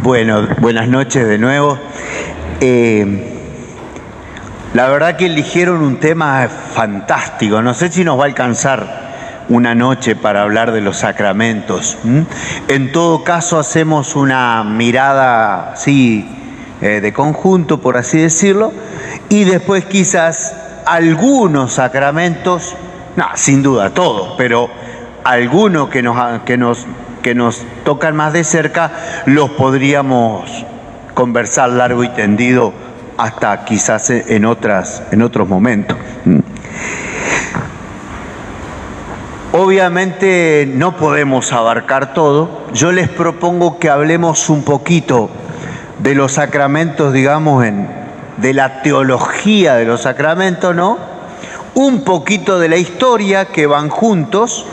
Bueno, buenas noches de nuevo. La verdad que eligieron un tema fantástico. No sé si nos va a alcanzar una noche para hablar de los sacramentos. En todo caso, hacemos una mirada de conjunto, por así decirlo, y después quizás algunos sacramentos, sin duda todos, pero algunos que nos tocan más de cerca, los podríamos conversar largo y tendido hasta quizás en otros momentos. Obviamente no podemos abarcar todo. Yo les propongo que hablemos un poquito de los sacramentos, digamos, de la teología de los sacramentos, ¿no? Un poquito de la historia, que van juntos,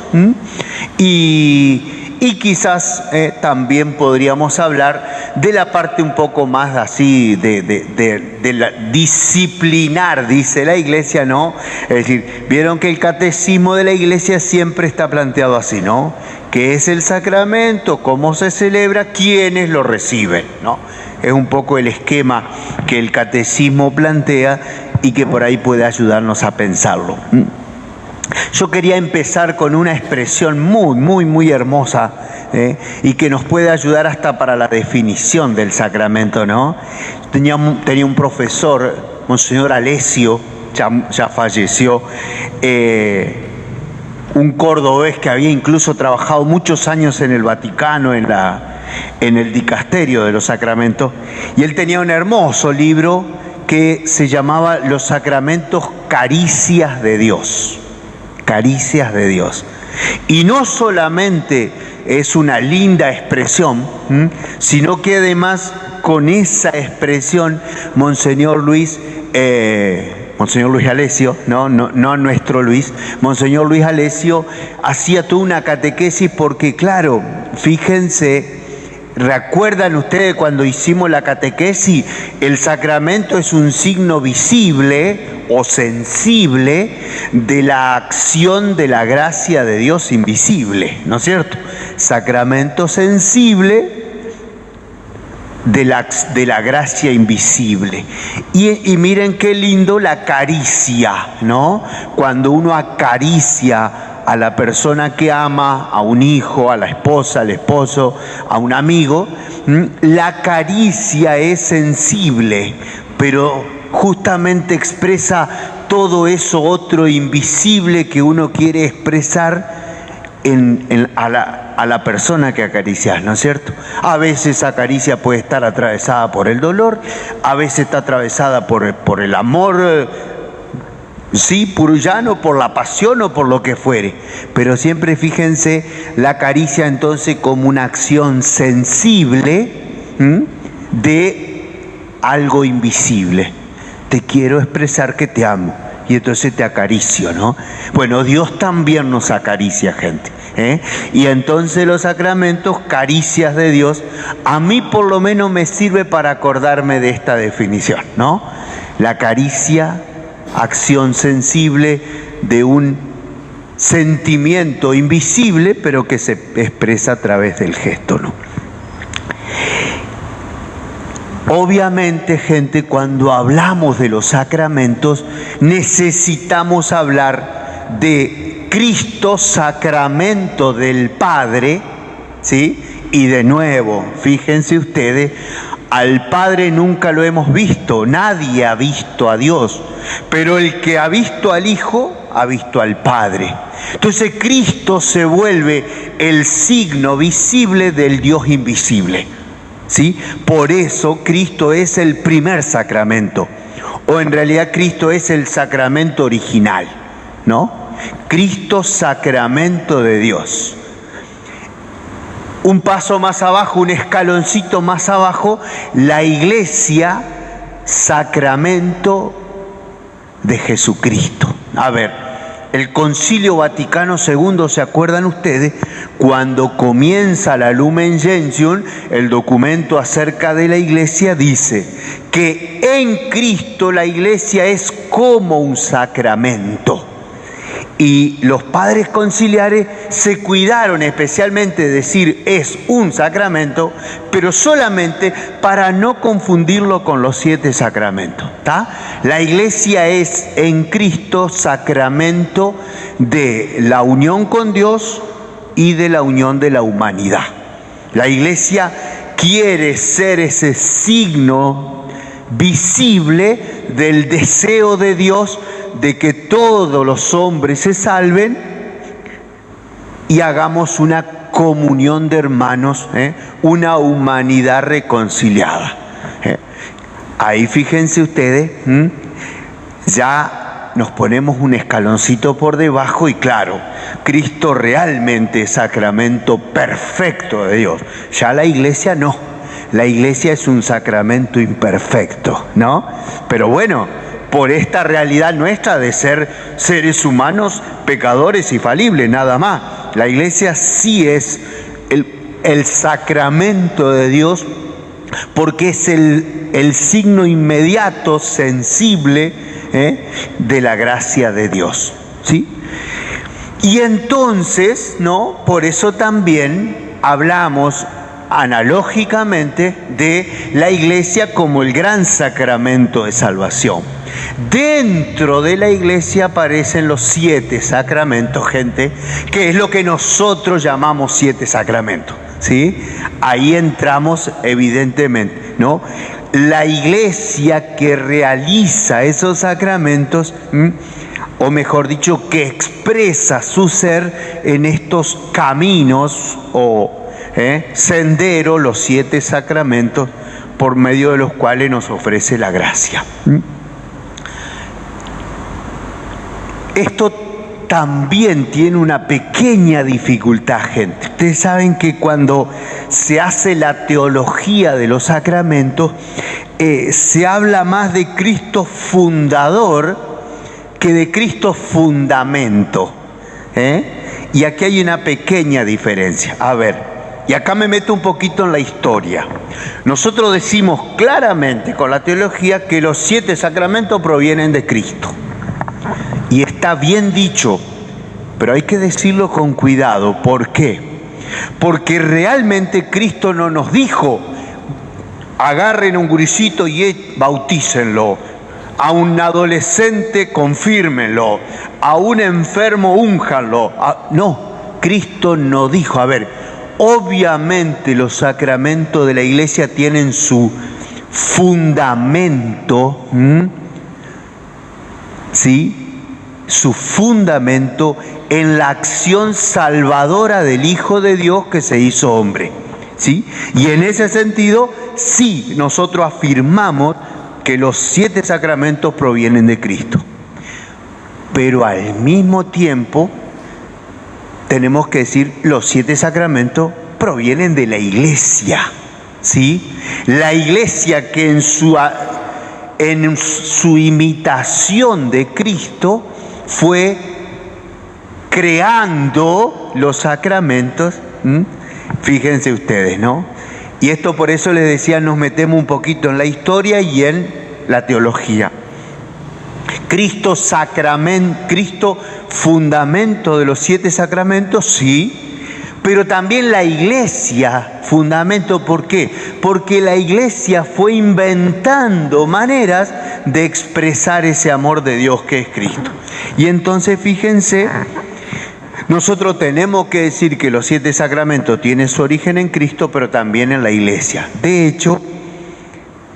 y quizás también podríamos hablar de la parte un poco más así de la disciplinar, dice la Iglesia, ¿no? Es decir, vieron que el catecismo de la Iglesia siempre está planteado así, ¿no? ¿Qué es el sacramento? ¿Cómo se celebra? ¿Quiénes lo reciben? ¿No? Es un poco el esquema que el catecismo plantea y que por ahí puede ayudarnos a pensarlo. Yo quería empezar con una expresión muy hermosa, y que nos puede ayudar hasta para la definición del sacramento, ¿no? Tenía un profesor, Monseñor Alessio, ya falleció, un cordobés que había incluso trabajado muchos años en el Vaticano, en el dicasterio de los sacramentos, y él tenía un hermoso libro que se llamaba Los sacramentos caricias de Dios. Caricias de Dios. Y no solamente es una linda expresión, sino que además con esa expresión Monseñor Luis Alessio, no nuestro Luis, Monseñor Luis Alessio hacía toda una catequesis porque, claro, fíjense, ¿recuerdan ustedes cuando hicimos la catequesis? El sacramento es un signo visible o sensible de la acción de la gracia de Dios invisible, ¿no es cierto? Sacramento sensible de la gracia invisible. Y miren qué lindo la caricia, ¿no? Cuando uno acaricia a la persona que ama, a un hijo, a la esposa, al esposo, a un amigo, la caricia es sensible, pero justamente expresa todo eso otro invisible que uno quiere expresar a la persona que acaricias, ¿no es cierto? A veces esa caricia puede estar atravesada por el dolor, a veces está atravesada por el amor, puro llano, por la pasión o por lo que fuere. Pero siempre fíjense la caricia entonces como una acción sensible de algo invisible. Te quiero expresar que te amo y entonces te acaricio, ¿no? Bueno, Dios también nos acaricia, gente, y entonces los sacramentos, caricias de Dios, a mí por lo menos me sirve para acordarme de esta definición, ¿no? La caricia, acción sensible de un sentimiento invisible, pero que se expresa a través del gesto, ¿no? Obviamente, gente, cuando hablamos de los sacramentos, necesitamos hablar de Cristo, sacramento del Padre, ¿sí? Y de nuevo, fíjense ustedes, al Padre nunca lo hemos visto, nadie ha visto a Dios, pero el que ha visto al Hijo, ha visto al Padre. Entonces Cristo se vuelve el signo visible del Dios invisible, ¿sí? Por eso Cristo es el primer sacramento, o en realidad Cristo es el sacramento original, ¿no? Cristo, sacramento de Dios. Un paso más abajo, un escaloncito más abajo, la Iglesia, sacramento de Jesucristo. A ver, el Concilio Vaticano II, ¿se acuerdan ustedes? Cuando comienza la Lumen Gentium, el documento acerca de la Iglesia dice que en Cristo la Iglesia es como un sacramento. Y los padres conciliares se cuidaron especialmente de decir es un sacramento, pero solamente para no confundirlo con los 7 sacramentos. ¿Tá? La Iglesia es en Cristo sacramento de la unión con Dios y de la unión de la humanidad. La Iglesia quiere ser ese signo visible del deseo de Dios de que todos los hombres se salven y hagamos una comunión de hermanos, una humanidad reconciliada. Ahí fíjense ustedes, ya nos ponemos un escaloncito por debajo y claro, Cristo realmente es sacramento perfecto de Dios. Ya la Iglesia no, la Iglesia es un sacramento imperfecto, ¿no? Pero bueno, por esta realidad nuestra de ser seres humanos, pecadores y falibles, nada más. La Iglesia sí es el sacramento de Dios porque es el signo inmediato, sensible, de la gracia de Dios, ¿sí? Y entonces, ¿no? Por eso también hablamos analógicamente de la Iglesia como el gran sacramento de salvación. Dentro de la Iglesia aparecen los 7 sacramentos, gente, que es lo que nosotros llamamos 7 sacramentos, ¿sí? Ahí entramos evidentemente, ¿no? La Iglesia que realiza esos sacramentos, o mejor dicho, que expresa su ser en estos caminos o senderos, los 7 sacramentos, por medio de los cuales nos ofrece la gracia. Esto también tiene una pequeña dificultad, gente. Ustedes saben que cuando se hace la teología de los sacramentos, se habla más de Cristo fundador que de Cristo fundamento. Y aquí hay una pequeña diferencia. A ver, y acá me meto un poquito en la historia. Nosotros decimos claramente con la teología que los 7 sacramentos provienen de Cristo. Y está bien dicho, pero hay que decirlo con cuidado. ¿Por qué? Porque realmente Cristo no nos dijo, agarren un gurisito y bautícenlo, a un adolescente confírmenlo, a un enfermo únjanlo. No, Cristo no dijo, a ver, obviamente los sacramentos de la Iglesia tienen su fundamento, ¿sí? Su fundamento en la acción salvadora del Hijo de Dios que se hizo hombre, ¿sí? Y en ese sentido, sí, nosotros afirmamos que los 7 sacramentos provienen de Cristo. Pero al mismo tiempo, tenemos que decir, los 7 sacramentos provienen de la Iglesia, ¿sí? La Iglesia que en su imitación de Cristo fue creando los sacramentos. Fíjense ustedes, ¿no? Y esto por eso les decía, nos metemos un poquito en la historia y en la teología. Cristo fundamento de los 7 sacramentos, sí, pero también la Iglesia fundamento. ¿Por qué? Porque la Iglesia fue inventando maneras de expresar ese amor de Dios que es Cristo. Y entonces fíjense, nosotros tenemos que decir que los 7 sacramentos tienen su origen en Cristo, pero también en la Iglesia. De hecho,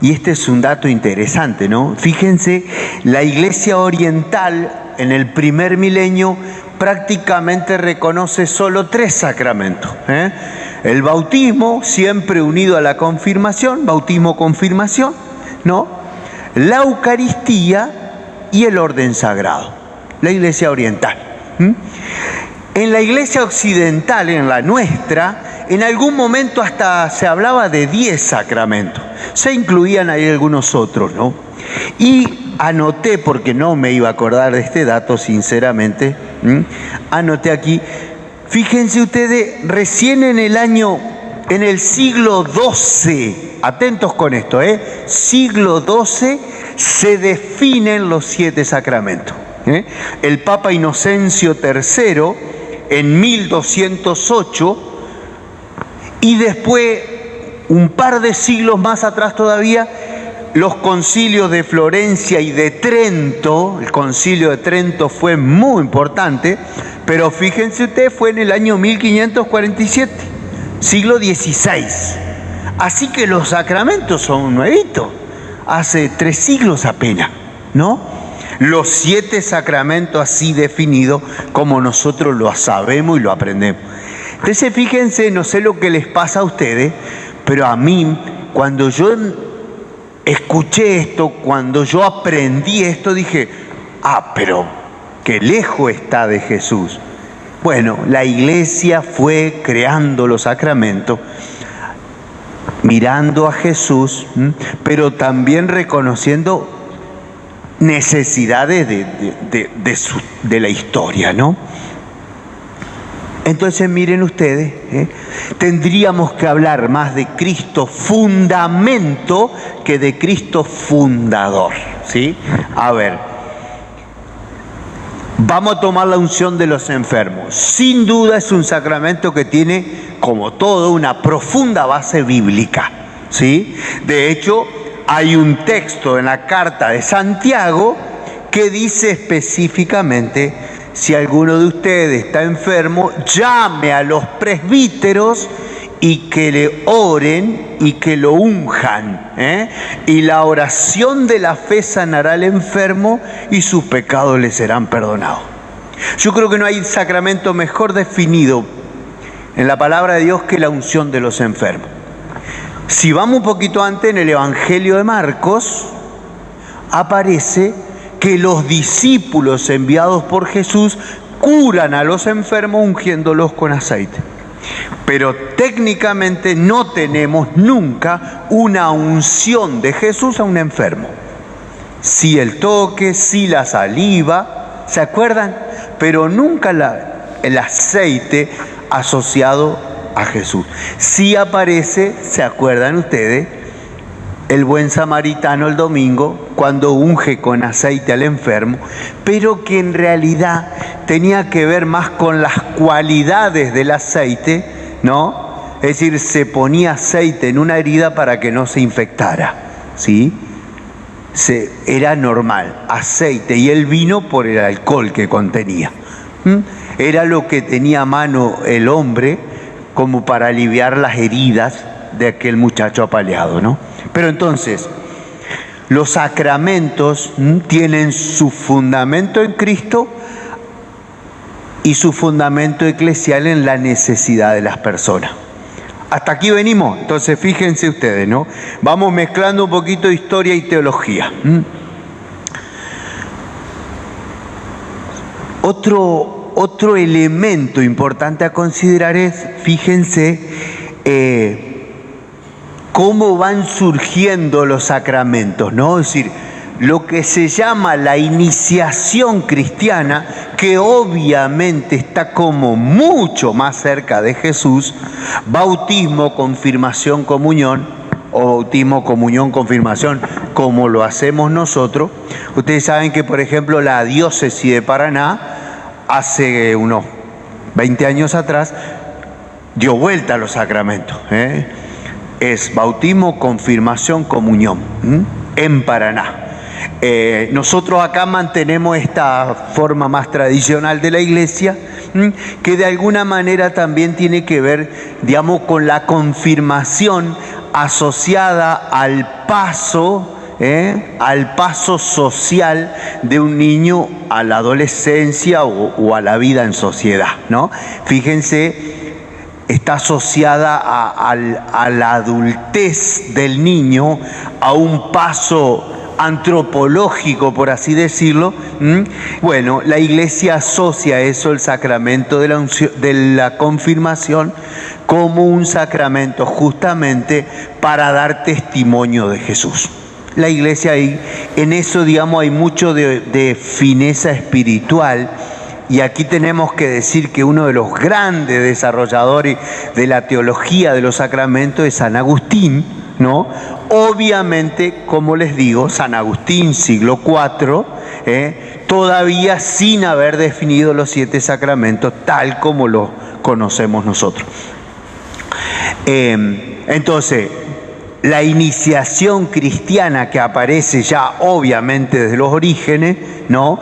y este es un dato interesante, ¿no? Fíjense, la Iglesia oriental en el primer milenio prácticamente reconoce solo 3 sacramentos. El bautismo, siempre unido a la confirmación, bautismo-confirmación, ¿no? La Eucaristía y el orden sagrado. La Iglesia oriental. En la Iglesia occidental, en la nuestra, en algún momento hasta se hablaba de 10 sacramentos. Se incluían ahí algunos otros, ¿no? Y anoté, porque no me iba a acordar de este dato, sinceramente, anoté aquí, fíjense ustedes, recién en el siglo XII, atentos con esto, siglo XII, se definen los 7 sacramentos. El Papa Inocencio III en 1208, y después, un par de siglos más atrás todavía, los concilios de Florencia y de Trento. El concilio de Trento fue muy importante, pero fíjense ustedes, fue en el año 1547, siglo XVI. Así que los sacramentos son nuevitos, hace 3 siglos apenas, ¿no? Los 7 sacramentos así definidos como nosotros lo sabemos y lo aprendemos. Entonces fíjense, no sé lo que les pasa a ustedes, pero a mí, cuando yo escuché esto, cuando yo aprendí esto, dije, pero qué lejos está de Jesús. Bueno, la Iglesia fue creando los sacramentos, mirando a Jesús, pero también reconociendo necesidades de la historia, ¿no? Entonces miren ustedes, tendríamos que hablar más de Cristo fundamento que de Cristo fundador, ¿sí? A ver, vamos a tomar la unción de los enfermos. Sin duda es un sacramento que tiene, como todo, una profunda base bíblica, ¿sí? De hecho, hay un texto en la carta de Santiago que dice específicamente: si alguno de ustedes está enfermo, llame a los presbíteros y que le oren y que lo unjan, y la oración de la fe sanará al enfermo y sus pecados le serán perdonados. Yo creo que no hay sacramento mejor definido en la palabra de Dios que la unción de los enfermos. Si vamos un poquito antes, en el Evangelio de Marcos aparece que los discípulos enviados por Jesús curan a los enfermos ungiéndolos con aceite. Pero técnicamente no tenemos nunca una unción de Jesús a un enfermo. Sí el toque, sí la saliva, ¿se acuerdan? Pero nunca el aceite asociado a Jesús. Sí aparece, ¿se acuerdan ustedes? El buen samaritano el domingo, cuando unge con aceite al enfermo, pero que en realidad tenía que ver más con las cualidades del aceite, ¿no? Es decir, se ponía aceite en una herida para que no se infectara, ¿sí? Era normal, aceite, y el vino por el alcohol que contenía. Era lo que tenía a mano el hombre como para aliviar las heridas de aquel muchacho apaleado, ¿no? Pero entonces, los sacramentos tienen su fundamento en Cristo y su fundamento eclesial en la necesidad de las personas. Hasta aquí venimos. Entonces, fíjense ustedes, ¿no? Vamos mezclando un poquito de historia y teología. Otro elemento importante a considerar es, fíjense, cómo van surgiendo los sacramentos, ¿no? Es decir, lo que se llama la iniciación cristiana, que obviamente está como mucho más cerca de Jesús: bautismo, confirmación, comunión, o bautismo, comunión, confirmación, como lo hacemos nosotros. Ustedes saben que, por ejemplo, la diócesis de Paraná, hace unos 20 años atrás, dio vuelta a los sacramentos, Es bautismo, confirmación, comunión, en Paraná. Nosotros acá mantenemos esta forma más tradicional de la Iglesia, que de alguna manera también tiene que ver, digamos, con la confirmación asociada al paso social de un niño a la adolescencia o a la vida en sociedad, ¿no? Fíjense, está asociada a la adultez del niño, a un paso antropológico, por así decirlo. Bueno, la Iglesia asocia eso, el sacramento de la confirmación, como un sacramento justamente para dar testimonio de Jesús. La Iglesia ahí, en eso, digamos, hay mucho de fineza espiritual. Y aquí tenemos que decir que uno de los grandes desarrolladores de la teología de los sacramentos es San Agustín, ¿no? Obviamente, como les digo, San Agustín, siglo IV, todavía sin haber definido los 7 sacramentos tal como los conocemos nosotros. Entonces, la iniciación cristiana que aparece ya obviamente desde los orígenes, ¿no?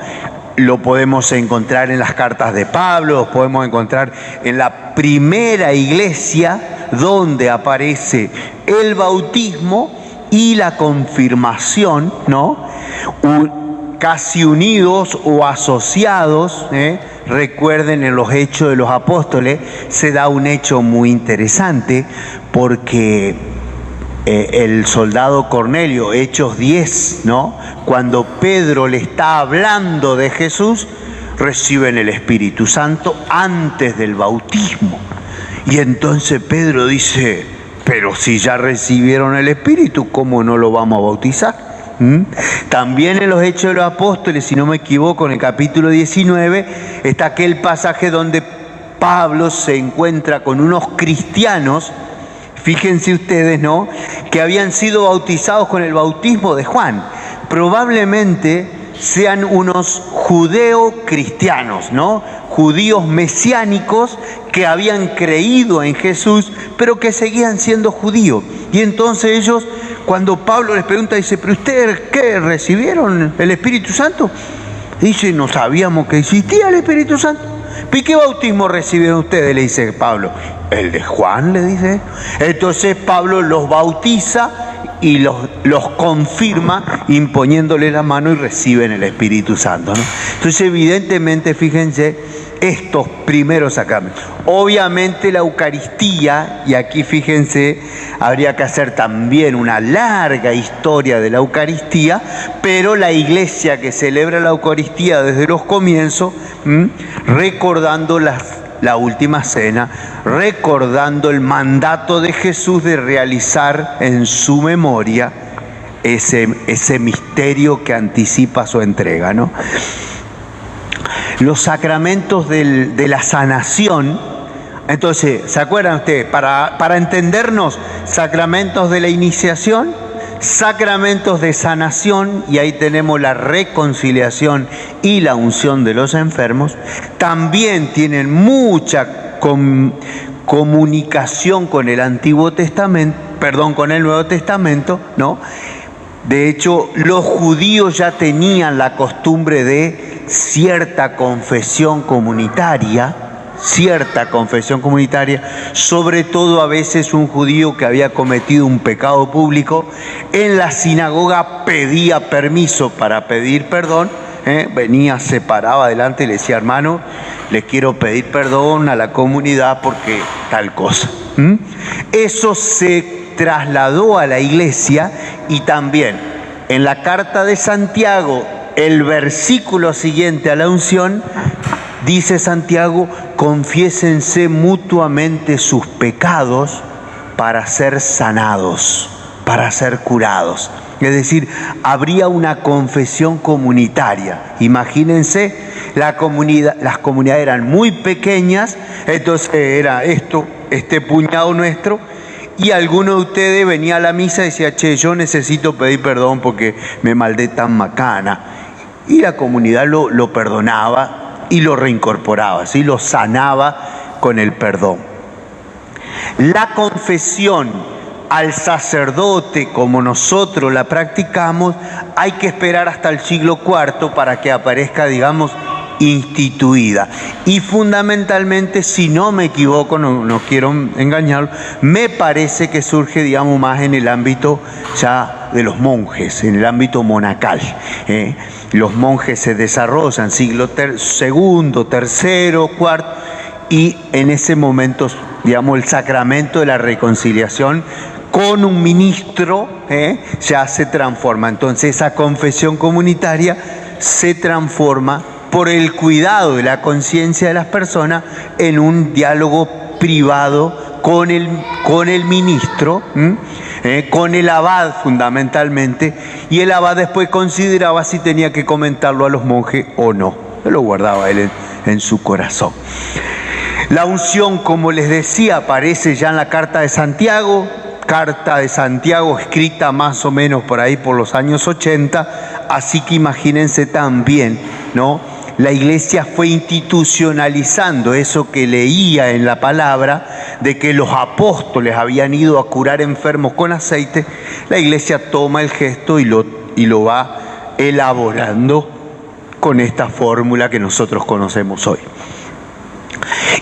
Lo podemos encontrar en las cartas de Pablo, lo podemos encontrar en la primera iglesia donde aparece el bautismo y la confirmación, ¿no? Casi unidos o asociados, recuerden en los Hechos de los Apóstoles se da un hecho muy interesante porque el soldado Cornelio, Hechos 10, ¿no? Cuando Pedro le está hablando de Jesús, reciben el Espíritu Santo antes del bautismo. Y entonces Pedro dice, pero si ya recibieron el Espíritu, ¿cómo no lo vamos a bautizar? También en los Hechos de los Apóstoles, si no me equivoco, en el capítulo 19, está aquel pasaje donde Pablo se encuentra con unos cristianos, fíjense ustedes, ¿no?, que habían sido bautizados con el bautismo de Juan. Probablemente sean unos judeo-cristianos, ¿no? Judíos mesiánicos que habían creído en Jesús, pero que seguían siendo judíos. Y entonces ellos, cuando Pablo les pregunta, dice, ¿pero ustedes qué? ¿Recibieron el Espíritu Santo? Dice, no sabíamos que existía el Espíritu Santo. ¿Y qué bautismo recibieron ustedes? Le dice Pablo. El de Juan, le dice. Entonces Pablo los bautiza y los confirma imponiéndole la mano y reciben el Espíritu Santo, ¿no? Entonces evidentemente, fíjense, estos primeros sacramentos. Obviamente la Eucaristía, y aquí fíjense, habría que hacer también una larga historia de la Eucaristía, pero la Iglesia que celebra la Eucaristía desde los comienzos, recordando la última cena, recordando el mandato de Jesús de realizar en su memoria ese misterio que anticipa su entrega, ¿no? Los sacramentos de la sanación. Entonces, ¿se acuerdan ustedes? Para entendernos, sacramentos de la iniciación, sacramentos de sanación, y ahí tenemos la reconciliación y la unción de los enfermos. También tienen mucha comunicación con el Antiguo Testamento, con el Nuevo Testamento, ¿no? De hecho, los judíos ya tenían la costumbre de cierta confesión comunitaria, sobre todo a veces un judío que había cometido un pecado público, en la sinagoga pedía permiso para pedir perdón, venía, se paraba adelante y le decía, hermano, le quiero pedir perdón a la comunidad porque tal cosa. Eso se trasladó a la iglesia, y también en la carta de Santiago, el versículo siguiente a la unción, dice Santiago, confiésense mutuamente sus pecados para ser sanados, para ser curados. Es decir, habría una confesión comunitaria. Imagínense, las comunidades eran muy pequeñas, entonces era este puñado nuestro, y alguno de ustedes venía a la misa y decía, che, yo necesito pedir perdón porque me maldé tan macana. Y la comunidad lo perdonaba y lo reincorporaba, ¿sí? Lo sanaba con el perdón. La confesión al sacerdote, como nosotros la practicamos, hay que esperar hasta el siglo IV para que aparezca, digamos, instituida. Y fundamentalmente, si no me equivoco, no quiero engañarlo, me parece que surge, digamos, más en el ámbito ya de los monjes, en el ámbito monacal. Los monjes se desarrollan siglo II, III, IV, y en ese momento, digamos, el sacramento de la reconciliación con un ministro ya se transforma. Entonces esa confesión comunitaria se transforma por el cuidado de la conciencia de las personas en un diálogo privado con el ministro, con el abad fundamentalmente, y el abad después consideraba si tenía que comentarlo a los monjes o no. Lo guardaba él en su corazón. La unción, como les decía, aparece ya en la carta de Santiago, carta de Santiago escrita más o menos por ahí por los años 80, así que imagínense también, ¿no? La iglesia fue institucionalizando eso que leía en la palabra, de que los apóstoles habían ido a curar enfermos con aceite. La iglesia toma el gesto y lo va elaborando con esta fórmula que nosotros conocemos hoy.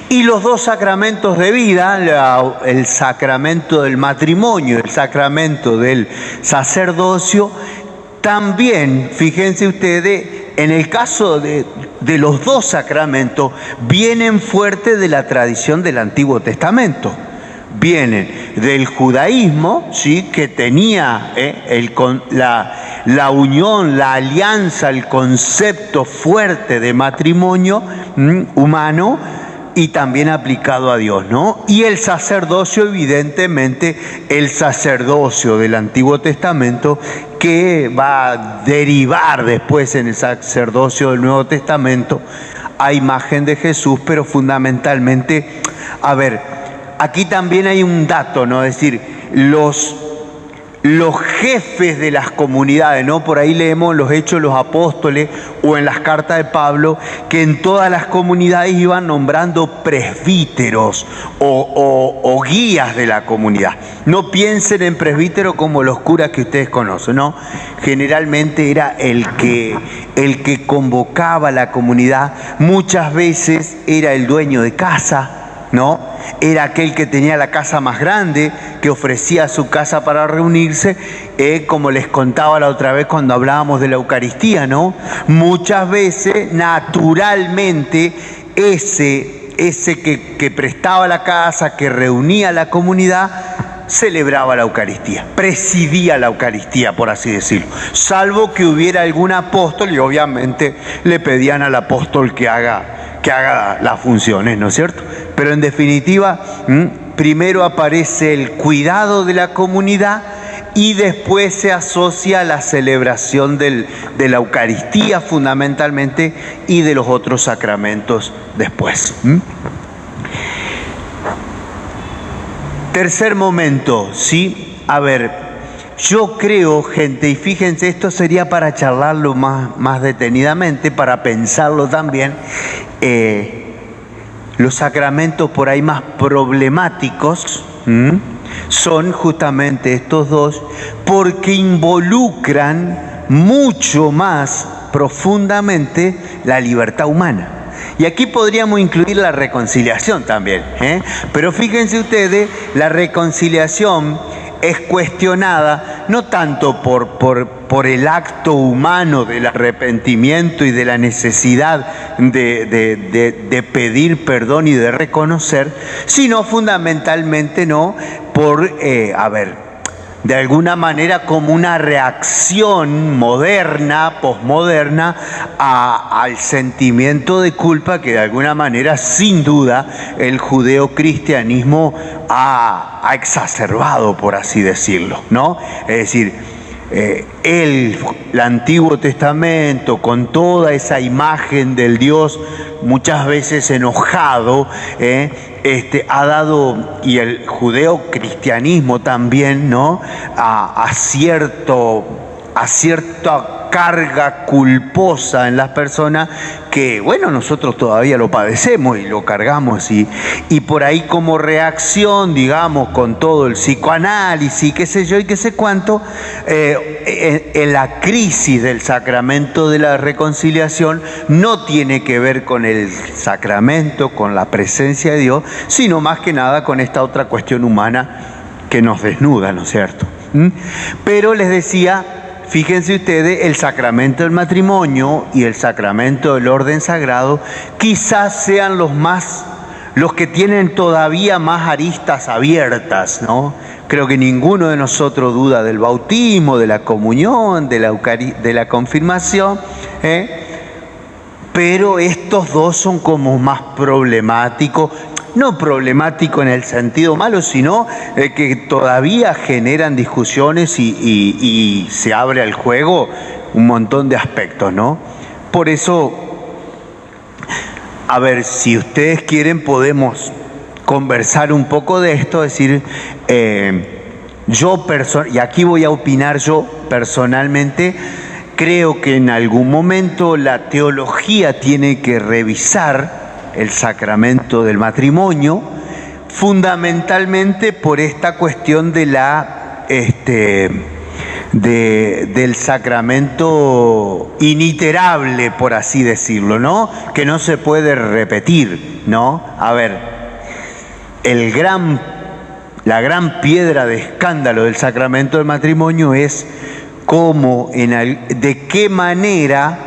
Y los dos sacramentos de vida, el sacramento del matrimonio, el sacramento del sacerdocio, también, fíjense ustedes, en el caso de los dos sacramentos, vienen fuertes de la tradición del Antiguo Testamento. Vienen del judaísmo, ¿sí?, que tenía la unión, la alianza, el concepto fuerte de matrimonio humano, y también aplicado a Dios, ¿no? Y el sacerdocio, evidentemente, el sacerdocio del Antiguo Testamento, que va a derivar después en el sacerdocio del Nuevo Testamento a imagen de Jesús, pero fundamentalmente, a ver, aquí también hay un dato, ¿no? Es decir, los jefes de las comunidades, ¿no? Por ahí leemos en los Hechos de los Apóstoles o en las cartas de Pablo, que en todas las comunidades iban nombrando presbíteros o guías de la comunidad. No piensen en presbítero como los curas que ustedes conocen, ¿no? Generalmente era el que convocaba a la comunidad. Muchas veces era el dueño de casa, ¿no? Era aquel que tenía la casa más grande, que ofrecía su casa para reunirse, como les contaba la otra vez cuando hablábamos de la Eucaristía, ¿no? Muchas veces, naturalmente, ese que prestaba la casa, que reunía a la comunidad, celebraba la Eucaristía, presidía la Eucaristía, por así decirlo, salvo que hubiera algún apóstol, y obviamente le pedían al apóstol que haga las funciones, ¿no es cierto? Pero en definitiva, primero aparece el cuidado de la comunidad y después se asocia a la celebración de la Eucaristía fundamentalmente y de los otros sacramentos después. Tercer momento, ¿sí? A ver, yo creo, gente, y fíjense, esto sería para charlarlo más detenidamente, para pensarlo también. Los sacramentos por ahí más problemáticos son justamente estos dos, porque involucran mucho más profundamente la libertad humana. Y aquí podríamos incluir la reconciliación también, pero fíjense ustedes, la reconciliación es cuestionada no tanto por el acto humano del arrepentimiento y de la necesidad de pedir perdón y de reconocer, sino fundamentalmente por, de alguna manera como una reacción moderna, posmoderna, al sentimiento de culpa que de alguna manera, sin duda, el judeocristianismo ha exacerbado, por así decirlo, ¿no? Es decir, el Antiguo Testamento, con toda esa imagen del Dios muchas veces enojado, ha dado, y el judeocristianismo también, ¿no?, a cierta carga culposa en las personas que, bueno, nosotros todavía lo padecemos y lo cargamos, y por ahí como reacción, digamos, con todo el psicoanálisis, qué sé yo y qué sé cuánto, en la crisis del sacramento de la reconciliación no tiene que ver con el sacramento, con la presencia de Dios, sino más que nada con esta otra cuestión humana que nos desnuda, ¿no es cierto? Pero les decía, fíjense ustedes, el sacramento del matrimonio y el sacramento del orden sagrado quizás sean los que tienen todavía más aristas abiertas, ¿no? Creo que ninguno de nosotros duda del bautismo, de la comunión, de la confirmación, pero estos dos son como más problemáticos. No problemático en el sentido malo, sino que todavía generan discusiones y se abre al juego un montón de aspectos, ¿no? Por eso, a ver, si ustedes quieren podemos conversar un poco de esto, es decir, y aquí voy a opinar yo personalmente, creo que en algún momento la teología tiene que revisar el sacramento del matrimonio, fundamentalmente por esta cuestión de del sacramento initerable, por así decirlo, ¿no? Que no se puede repetir, ¿no? A ver, la gran piedra de escándalo del sacramento del matrimonio es de qué manera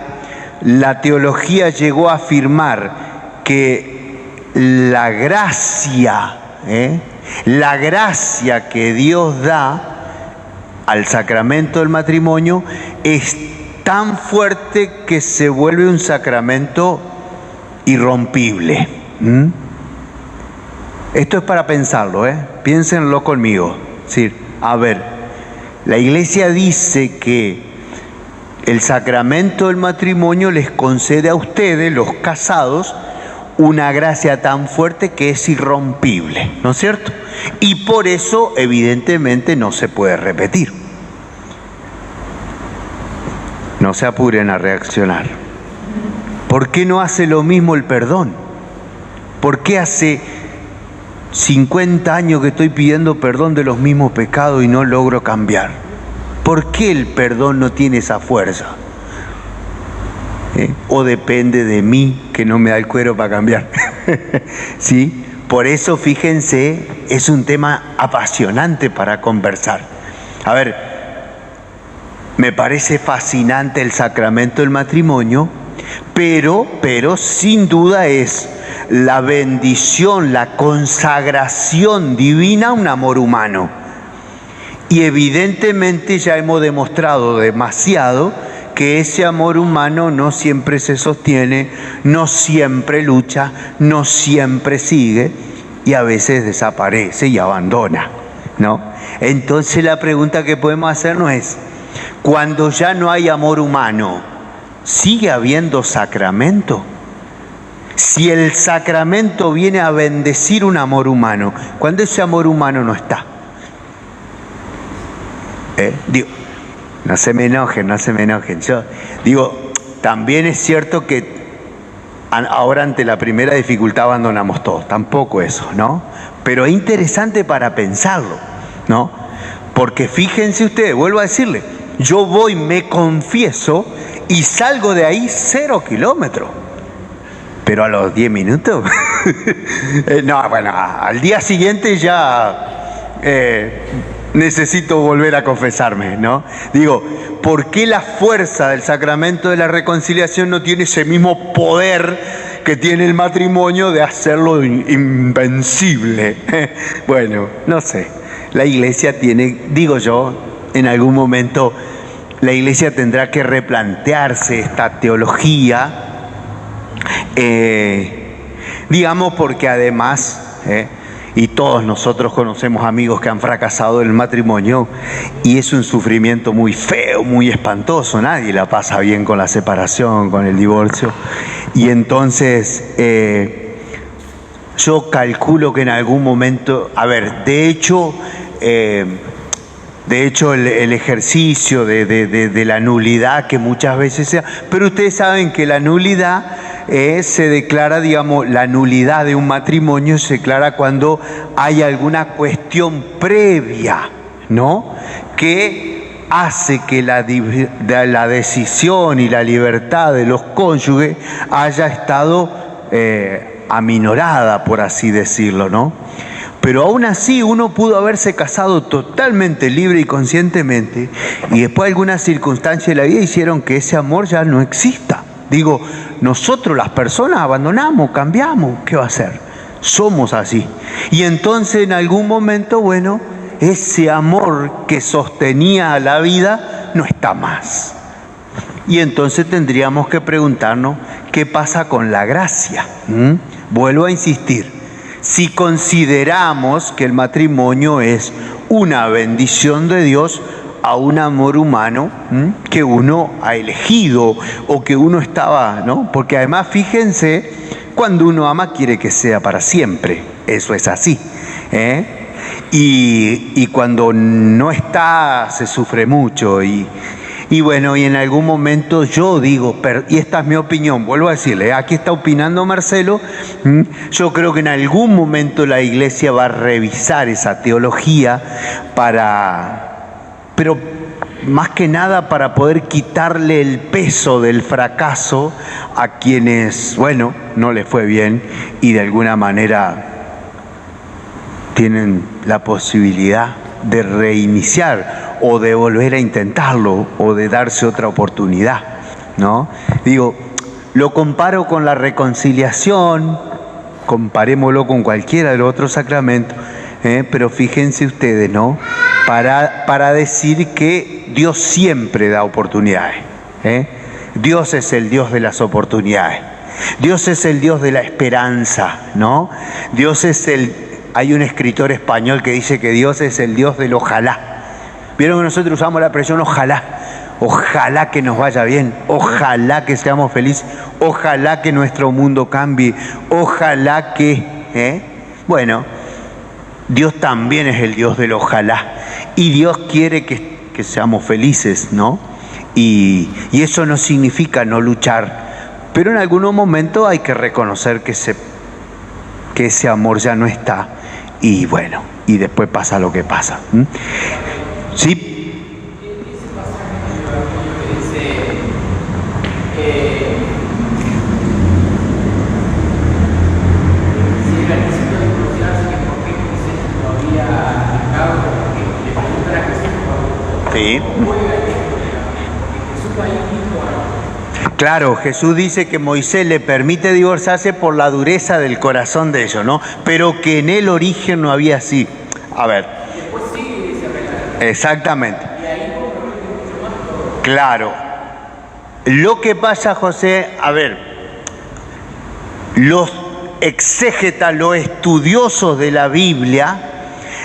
la teología llegó a afirmar que la gracia que Dios da al sacramento del matrimonio es tan fuerte que se vuelve un sacramento irrompible. Esto es para pensarlo, piénsenlo conmigo. Sí, a ver, la Iglesia dice que el sacramento del matrimonio les concede a ustedes, los casados, una gracia tan fuerte que es irrompible, ¿no es cierto? Y por eso, evidentemente, no se puede repetir. No se apuren a reaccionar. ¿Por qué no hace lo mismo el perdón? ¿Por qué hace 50 años que estoy pidiendo perdón de los mismos pecados y no logro cambiar? ¿Por qué el perdón no tiene esa fuerza? ¿O depende de mí que no me da el cuero para cambiar? ¿Sí? Por eso, fíjense, es un tema apasionante para conversar. A ver, me parece fascinante el sacramento del matrimonio, pero sin duda es la bendición, la consagración divina a un amor humano. Y evidentemente ya hemos demostrado demasiado que ese amor humano no siempre se sostiene, no siempre lucha, no siempre sigue y a veces desaparece y abandona, ¿no? Entonces la pregunta que podemos hacernos es, cuando ya no hay amor humano, ¿sigue habiendo sacramento? Si el sacramento viene a bendecir un amor humano, cuando ese amor humano no está, digo, no se me enojen. Yo digo, también es cierto que ahora ante la primera dificultad abandonamos todos, tampoco eso, ¿no? Pero es interesante para pensarlo, ¿no? Porque fíjense ustedes, vuelvo a decirle, yo voy, me confieso y salgo de ahí 0 kilómetros. Pero a los 10 minutos, no, bueno, al día siguiente ya necesito volver a confesarme, ¿no? Digo, ¿por qué la fuerza del sacramento de la reconciliación no tiene ese mismo poder que tiene el matrimonio de hacerlo invencible? Bueno, no sé. La Iglesia tiene, digo yo, en algún momento la Iglesia tendrá que replantearse esta teología, digamos, porque además, y todos nosotros conocemos amigos que han fracasado en el matrimonio y es un sufrimiento muy feo, muy espantoso, nadie la pasa bien con la separación, con el divorcio, y entonces yo calculo que en algún momento, a ver, de hecho el ejercicio de la nulidad que muchas veces sea, pero ustedes saben que la nulidad se declara, digamos, la nulidad de un matrimonio se declara cuando hay alguna cuestión previa, ¿no? Que hace que la decisión y la libertad de los cónyuges haya estado aminorada, por así decirlo, ¿no? Pero aún así uno pudo haberse casado totalmente libre y conscientemente y después algunas circunstancias de la vida hicieron que ese amor ya no exista. Digo, nosotros las personas abandonamos, cambiamos, ¿qué va a hacer? Somos así. Y entonces en algún momento, bueno, ese amor que sostenía la vida no está más. Y entonces tendríamos que preguntarnos, ¿qué pasa con la gracia? Vuelvo a insistir. Si consideramos que el matrimonio es una bendición de Dios a un amor humano que uno ha elegido o que uno estaba, ¿no? Porque además, fíjense, cuando uno ama quiere que sea para siempre. Eso es así, Y cuando no está, se sufre mucho. Y bueno, y en algún momento yo digo, y esta es mi opinión, vuelvo a decirle, aquí está opinando Marcelo, yo creo que en algún momento la Iglesia va a revisar esa teología pero más que nada para poder quitarle el peso del fracaso a quienes, bueno, no les fue bien y de alguna manera tienen la posibilidad de reiniciar o de volver a intentarlo o de darse otra oportunidad, ¿no? Digo, lo comparo con la reconciliación, comparémoslo con cualquiera de los otros sacramentos, pero fíjense ustedes, ¿no? Para decir que Dios siempre da oportunidades, Dios es el Dios de las oportunidades, Dios es el Dios de la esperanza, ¿no? Hay un escritor español que dice que Dios es el Dios del ojalá. Vieron que nosotros usamos la expresión ojalá. Ojalá que nos vaya bien, ojalá que seamos felices, ojalá que nuestro mundo cambie, ojalá que... Bueno, Dios también es el Dios del ojalá. Y Dios quiere que seamos felices, ¿no? Y eso no significa no luchar. Pero en algún momento hay que reconocer que ese amor ya no está. Y bueno, y después pasa lo que pasa. ¿Sí? Sí. Claro, Jesús dice que Moisés le permite divorciarse por la dureza del corazón de ellos, ¿no? Pero que en el origen no había así. A ver. Exactamente. Claro. Lo que pasa, José, a ver, los exégetas, los estudiosos de la Biblia,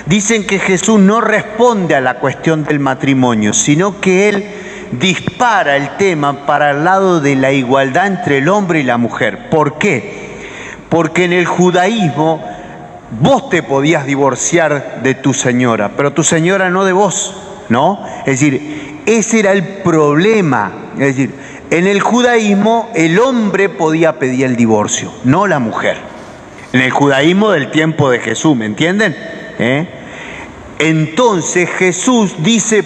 dicen que Jesús no responde a la cuestión del matrimonio, sino que Él dispara el tema para el lado de la igualdad entre el hombre y la mujer. ¿Por qué? Porque en el judaísmo vos te podías divorciar de tu señora, pero tu señora no de vos, ¿no? Es decir, ese era el problema. Es decir, en el judaísmo el hombre podía pedir el divorcio, no la mujer. En el judaísmo del tiempo de Jesús, ¿me entienden? Entonces Jesús dice,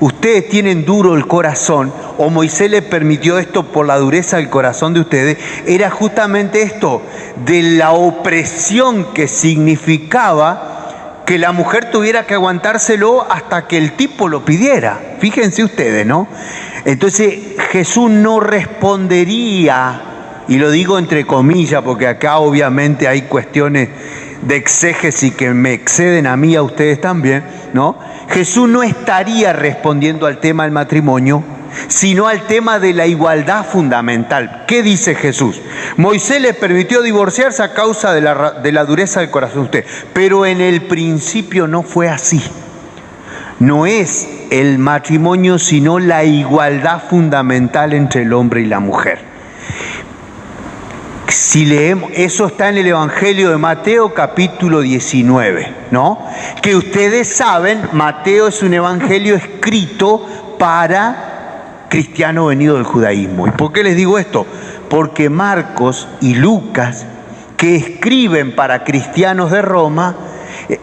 ustedes tienen duro el corazón, o Moisés les permitió esto por la dureza del corazón de ustedes, era justamente esto, de la opresión que significaba que la mujer tuviera que aguantárselo hasta que el tipo lo pidiera. Fíjense ustedes, ¿no? Entonces Jesús no respondería, y lo digo entre comillas, porque acá obviamente hay cuestiones de exégesis que me exceden a mí y a ustedes también, ¿no? Jesús no estaría respondiendo al tema del matrimonio, sino al tema de la igualdad fundamental. ¿Qué dice Jesús? Moisés les permitió divorciarse a causa de la dureza del corazón de ustedes, pero en el principio no fue así. No es el matrimonio, sino la igualdad fundamental entre el hombre y la mujer. Si leemos, eso está en el Evangelio de Mateo capítulo 19, ¿no? Que ustedes saben, Mateo es un evangelio escrito para cristianos venidos del judaísmo. ¿Y por qué les digo esto? Porque Marcos y Lucas, que escriben para cristianos de Roma,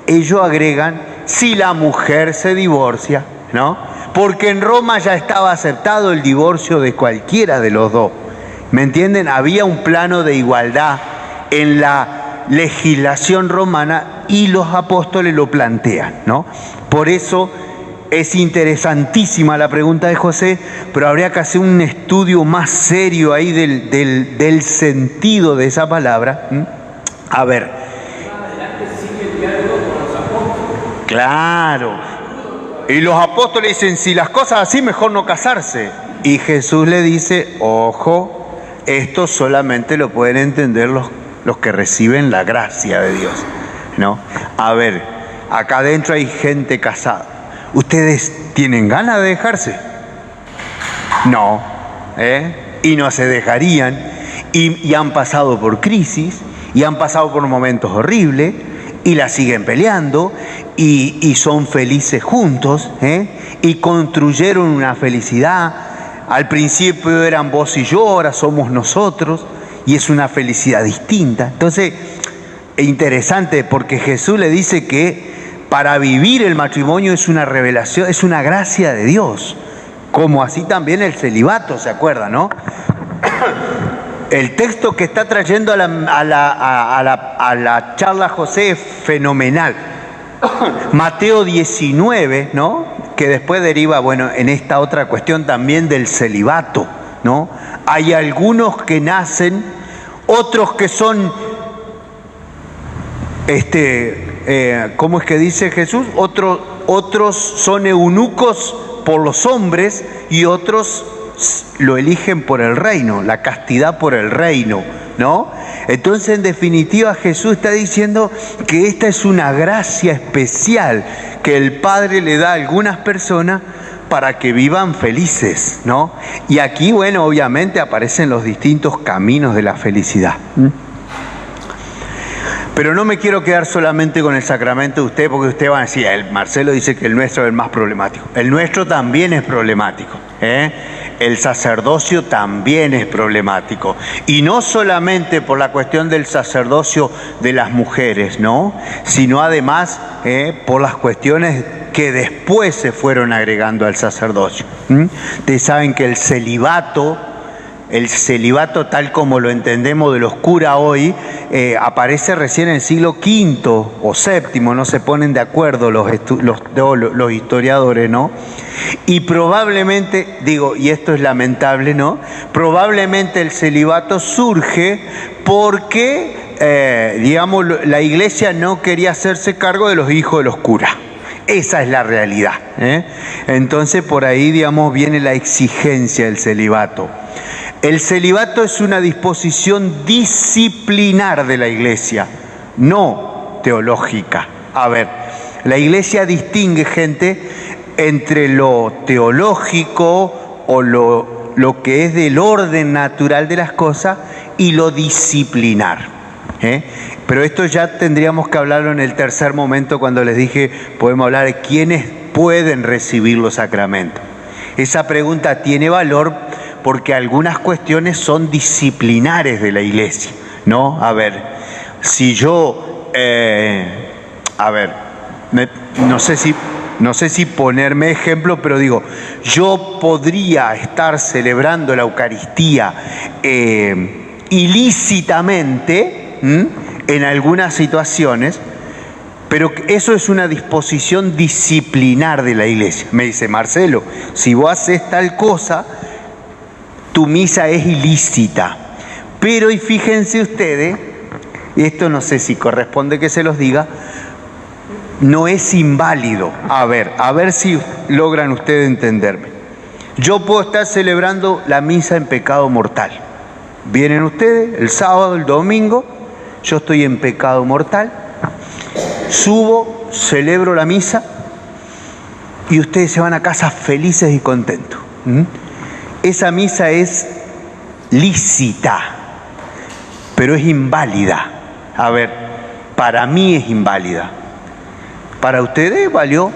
ellos agregan, si la mujer se divorcia, ¿no? Porque en Roma ya estaba aceptado el divorcio de cualquiera de los dos. ¿Me entienden? Había un plano de igualdad en la legislación romana y los apóstoles lo plantean, ¿no? Por eso es interesantísima la pregunta de José, pero habría que hacer un estudio más serio ahí del sentido de esa palabra. A ver. Claro. Y los apóstoles dicen, si las cosas así, mejor no casarse. Y Jesús le dice, ojo, esto solamente lo pueden entender los que reciben la gracia de Dios, ¿no? A ver, acá adentro hay gente casada. ¿Ustedes tienen ganas de dejarse? No, y no se dejarían. Y han pasado por crisis, y han pasado por momentos horribles, y la siguen peleando y son felices juntos, y construyeron una felicidad. Al principio eran vos y yo, ahora somos nosotros, y es una felicidad distinta. Entonces, es interesante porque Jesús le dice que para vivir el matrimonio es una revelación, es una gracia de Dios, como así también el celibato, ¿se acuerdan, no? El texto que está trayendo a la charla José es fenomenal. Mateo 19, ¿no? Que después deriva, bueno, en esta otra cuestión también del celibato, ¿no? Hay algunos que nacen, otros que son, ¿cómo es que dice Jesús? Otros son eunucos por los hombres y otros lo eligen por el reino, la castidad por el reino, ¿no? Entonces, en definitiva, Jesús está diciendo que esta es una gracia especial que el Padre le da a algunas personas para que vivan felices, ¿no? Y aquí, bueno, obviamente aparecen los distintos caminos de la felicidad. Pero no me quiero quedar solamente con el sacramento de usted, porque usted va a decir, Marcelo dice que el nuestro es el más problemático. El nuestro también es problemático, El sacerdocio también es problemático. Y no solamente por la cuestión del sacerdocio de las mujeres, ¿no? Sino además por las cuestiones que después se fueron agregando al sacerdocio. Ustedes saben que el celibato tal como lo entendemos de los curas hoy, aparece recién en el siglo V o VII, no se ponen de acuerdo los historiadores, ¿no? Y probablemente, y esto es lamentable, ¿no? Probablemente el celibato surge porque, la Iglesia no quería hacerse cargo de los hijos de los curas. Esa es la realidad, Entonces, por ahí, viene la exigencia del celibato. El celibato es una disposición disciplinar de la Iglesia, no teológica. A ver, la Iglesia distingue, gente, entre lo teológico o lo que es del orden natural de las cosas y lo disciplinar. Pero esto ya tendríamos que hablarlo en el tercer momento, cuando les dije, podemos hablar de quiénes pueden recibir los sacramentos. Esa pregunta tiene valor porque algunas cuestiones son disciplinares de la Iglesia, ¿no? A ver, si yo, no sé si ponerme ejemplo, pero digo, yo podría estar celebrando la Eucaristía ilícitamente en algunas situaciones, pero eso es una disposición disciplinar de la Iglesia. Me dice, Marcelo, si vos haces tal cosa, tu misa es ilícita. Pero, y fíjense ustedes, y esto no sé si corresponde que se los diga, no es inválido. A ver si logran ustedes entenderme. Yo puedo estar celebrando la misa en pecado mortal. Vienen ustedes el sábado, el domingo, yo estoy en pecado mortal, subo, celebro la misa y ustedes se van a casa felices y contentos. Esa misa es lícita, pero es inválida. A ver, para mí es inválida. Para ustedes valió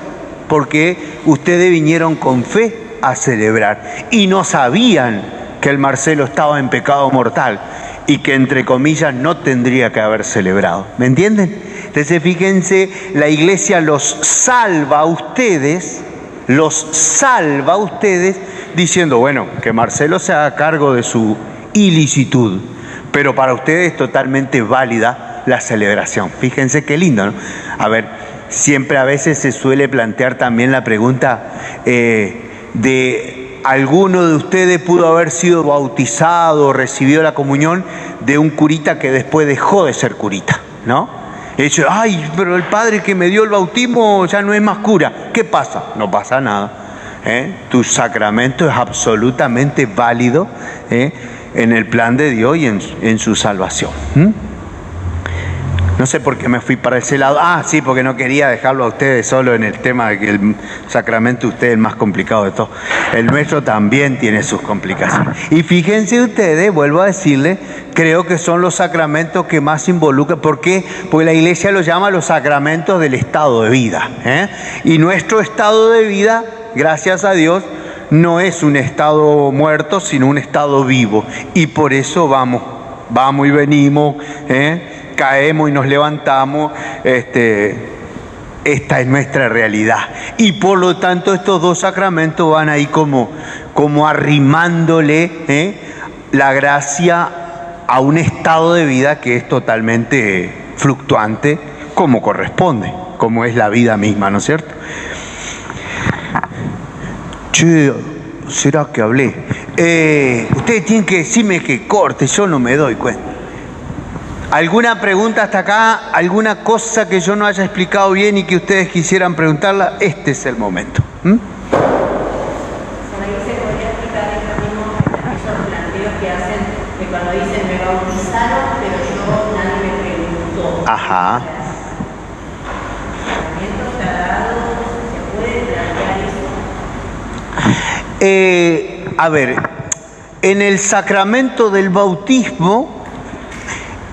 porque ustedes vinieron con fe a celebrar y no sabían que el Marcelo estaba en pecado mortal y que, entre comillas, no tendría que haber celebrado. ¿Me entienden? Entonces, fíjense, la Iglesia los salva a ustedes, diciendo, bueno, que Marcelo se haga cargo de su ilicitud, pero para ustedes es totalmente válida la celebración. Fíjense qué lindo, ¿no? A ver, siempre a veces se suele plantear también la pregunta de alguno de ustedes pudo haber sido bautizado o recibido la comunión de un curita que después dejó de ser curita, ¿no? He dicho, pero el padre que me dio el bautismo ya no es más cura. ¿Qué pasa? No pasa nada. Tu sacramento es absolutamente válido en el plan de Dios y en su salvación. No sé por qué me fui para ese lado. Ah, sí, porque no quería dejarlo a ustedes solo en el tema de que el sacramento de ustedes es el más complicado de todo. El nuestro también tiene sus complicaciones. Y fíjense ustedes, vuelvo a decirles, creo que son los sacramentos que más involucran. ¿Por qué? Porque la Iglesia los llama los sacramentos del estado de vida. Y nuestro estado de vida, gracias a Dios, no es un estado muerto, sino un estado vivo. Y por eso vamos y venimos, caemos y nos levantamos. Esta es nuestra realidad. Y por lo tanto estos dos sacramentos van ahí como arrimándole la gracia a un estado de vida que es totalmente fluctuante, como corresponde, como es la vida misma, ¿no es cierto? Che, ¿será que hablé? Ustedes tienen que decirme que corte, yo no me doy cuenta. ¿Alguna pregunta hasta acá? ¿Alguna cosa que yo no haya explicado bien y que ustedes quisieran preguntarla? Este es el momento. Se podría explicar esto mismo, esos planteos que hacen, que cuando dicen me bautizaron, pero yo nadie me preguntó. Ajá. ¿Sacramentos sagrados? ¿Se puede plantear eso? A ver, en el sacramento del bautismo,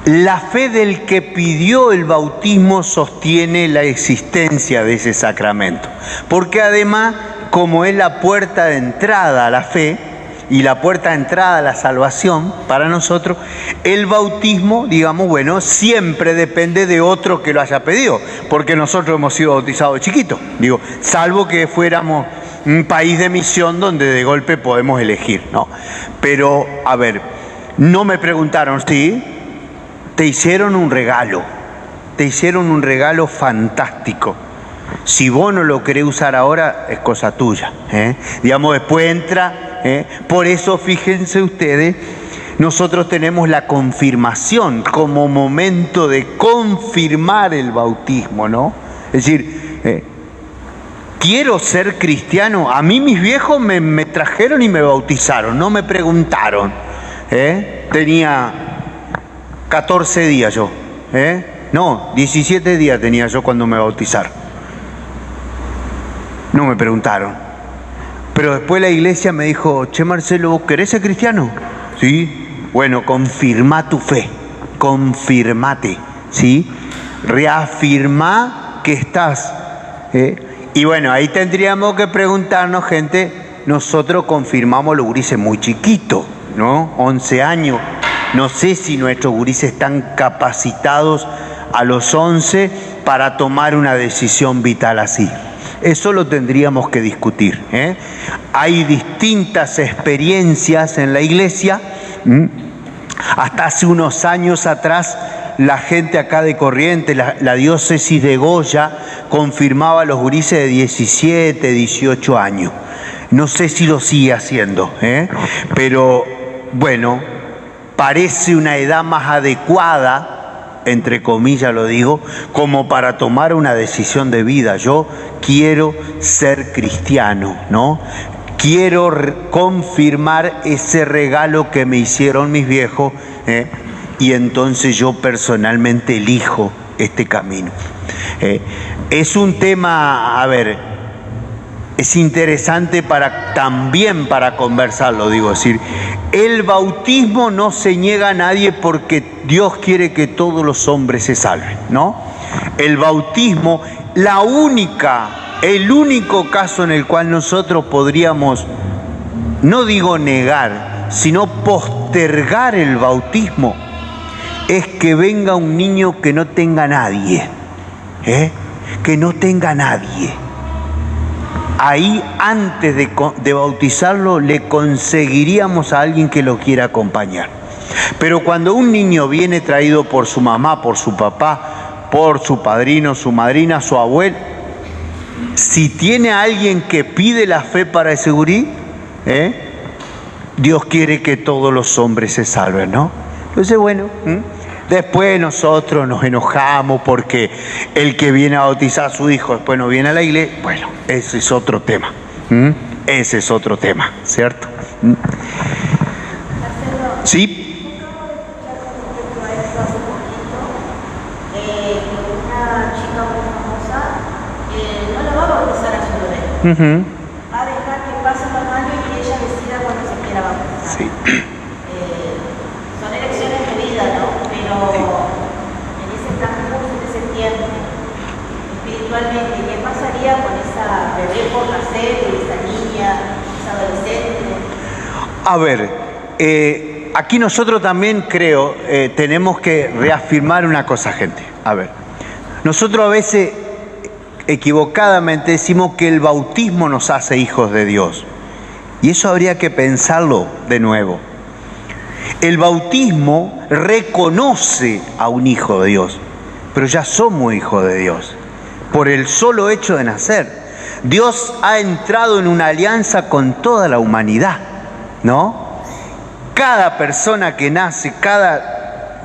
la fe del que pidió el bautismo sostiene la existencia de ese sacramento. Porque además, como es la puerta de entrada a la fe y la puerta de entrada a la salvación para nosotros, el bautismo, digamos, bueno, siempre depende de otro que lo haya pedido. Porque nosotros hemos sido bautizados chiquitos, digo, salvo que fuéramos un país de misión donde de golpe podemos elegir, ¿no? Pero, a ver, no me preguntaron, ¿sí? Te hicieron un regalo fantástico. Si vos no lo querés usar ahora, es cosa tuya. Digamos, después entra. Por eso, fíjense ustedes, nosotros tenemos la confirmación como momento de confirmar el bautismo, ¿no? Es decir, quiero ser cristiano. A mí mis viejos me trajeron y me bautizaron, no me preguntaron. Tenía 14 días yo, no, 17 días tenía yo cuando me bautizaron. No me preguntaron. Pero después la iglesia me dijo, che Marcelo, ¿vos querés ser cristiano? Sí. Bueno, confirma tu fe, confirmate, ¿sí? Reafirma que estás. Y bueno, ahí tendríamos que preguntarnos, gente, nosotros confirmamos los gurises muy chiquitos, ¿no? 11 años. No sé si nuestros gurises están capacitados a los 11 para tomar una decisión vital así. Eso lo tendríamos que discutir. Hay distintas experiencias en la iglesia. Hasta hace unos años atrás, la gente acá de Corrientes, la diócesis de Goya, confirmaba a los gurises de 17, 18 años. No sé si lo sigue haciendo, pero bueno, parece una edad más adecuada, entre comillas lo digo, como para tomar una decisión de vida. Yo quiero ser cristiano, ¿no? Quiero confirmar ese regalo que me hicieron mis viejos, y entonces yo personalmente elijo este camino. Es un tema, a ver, es interesante también para conversarlo, digo, es decir, el bautismo no se niega a nadie porque Dios quiere que todos los hombres se salven, ¿no? El bautismo, el único caso en el cual nosotros podríamos, no digo negar, sino postergar el bautismo, es que venga un niño que no tenga nadie, que no tenga nadie. Ahí, antes de bautizarlo, le conseguiríamos a alguien que lo quiera acompañar. Pero cuando un niño viene traído por su mamá, por su papá, por su padrino, su madrina, su abuelo, si tiene a alguien que pide la fe para ese gurí, Dios quiere que todos los hombres se salven, ¿no? Entonces, bueno, después nosotros nos enojamos porque el que viene a bautizar a su hijo después no viene a la iglesia. Bueno, ese es otro tema. Ese es otro tema, ¿cierto? ¿Sí? va a dejar que pasen los años y ella decida cuando se quiera bautizar. Sí. Son elecciones de vida, ¿no? Pero en ese transcurso, en ese tiempo, espiritualmente, ¿qué pasaría con esa bebé por nacer, esa niña, esa adolescente? A ver, aquí nosotros también creo, tenemos que reafirmar una cosa, gente. A ver, nosotros a veces equivocadamente decimos que el bautismo nos hace hijos de Dios. Y eso habría que pensarlo de nuevo. El bautismo reconoce a un hijo de Dios, pero ya somos hijos de Dios por el solo hecho de nacer. Dios ha entrado en una alianza con toda la humanidad, ¿no? Cada persona que nace, cada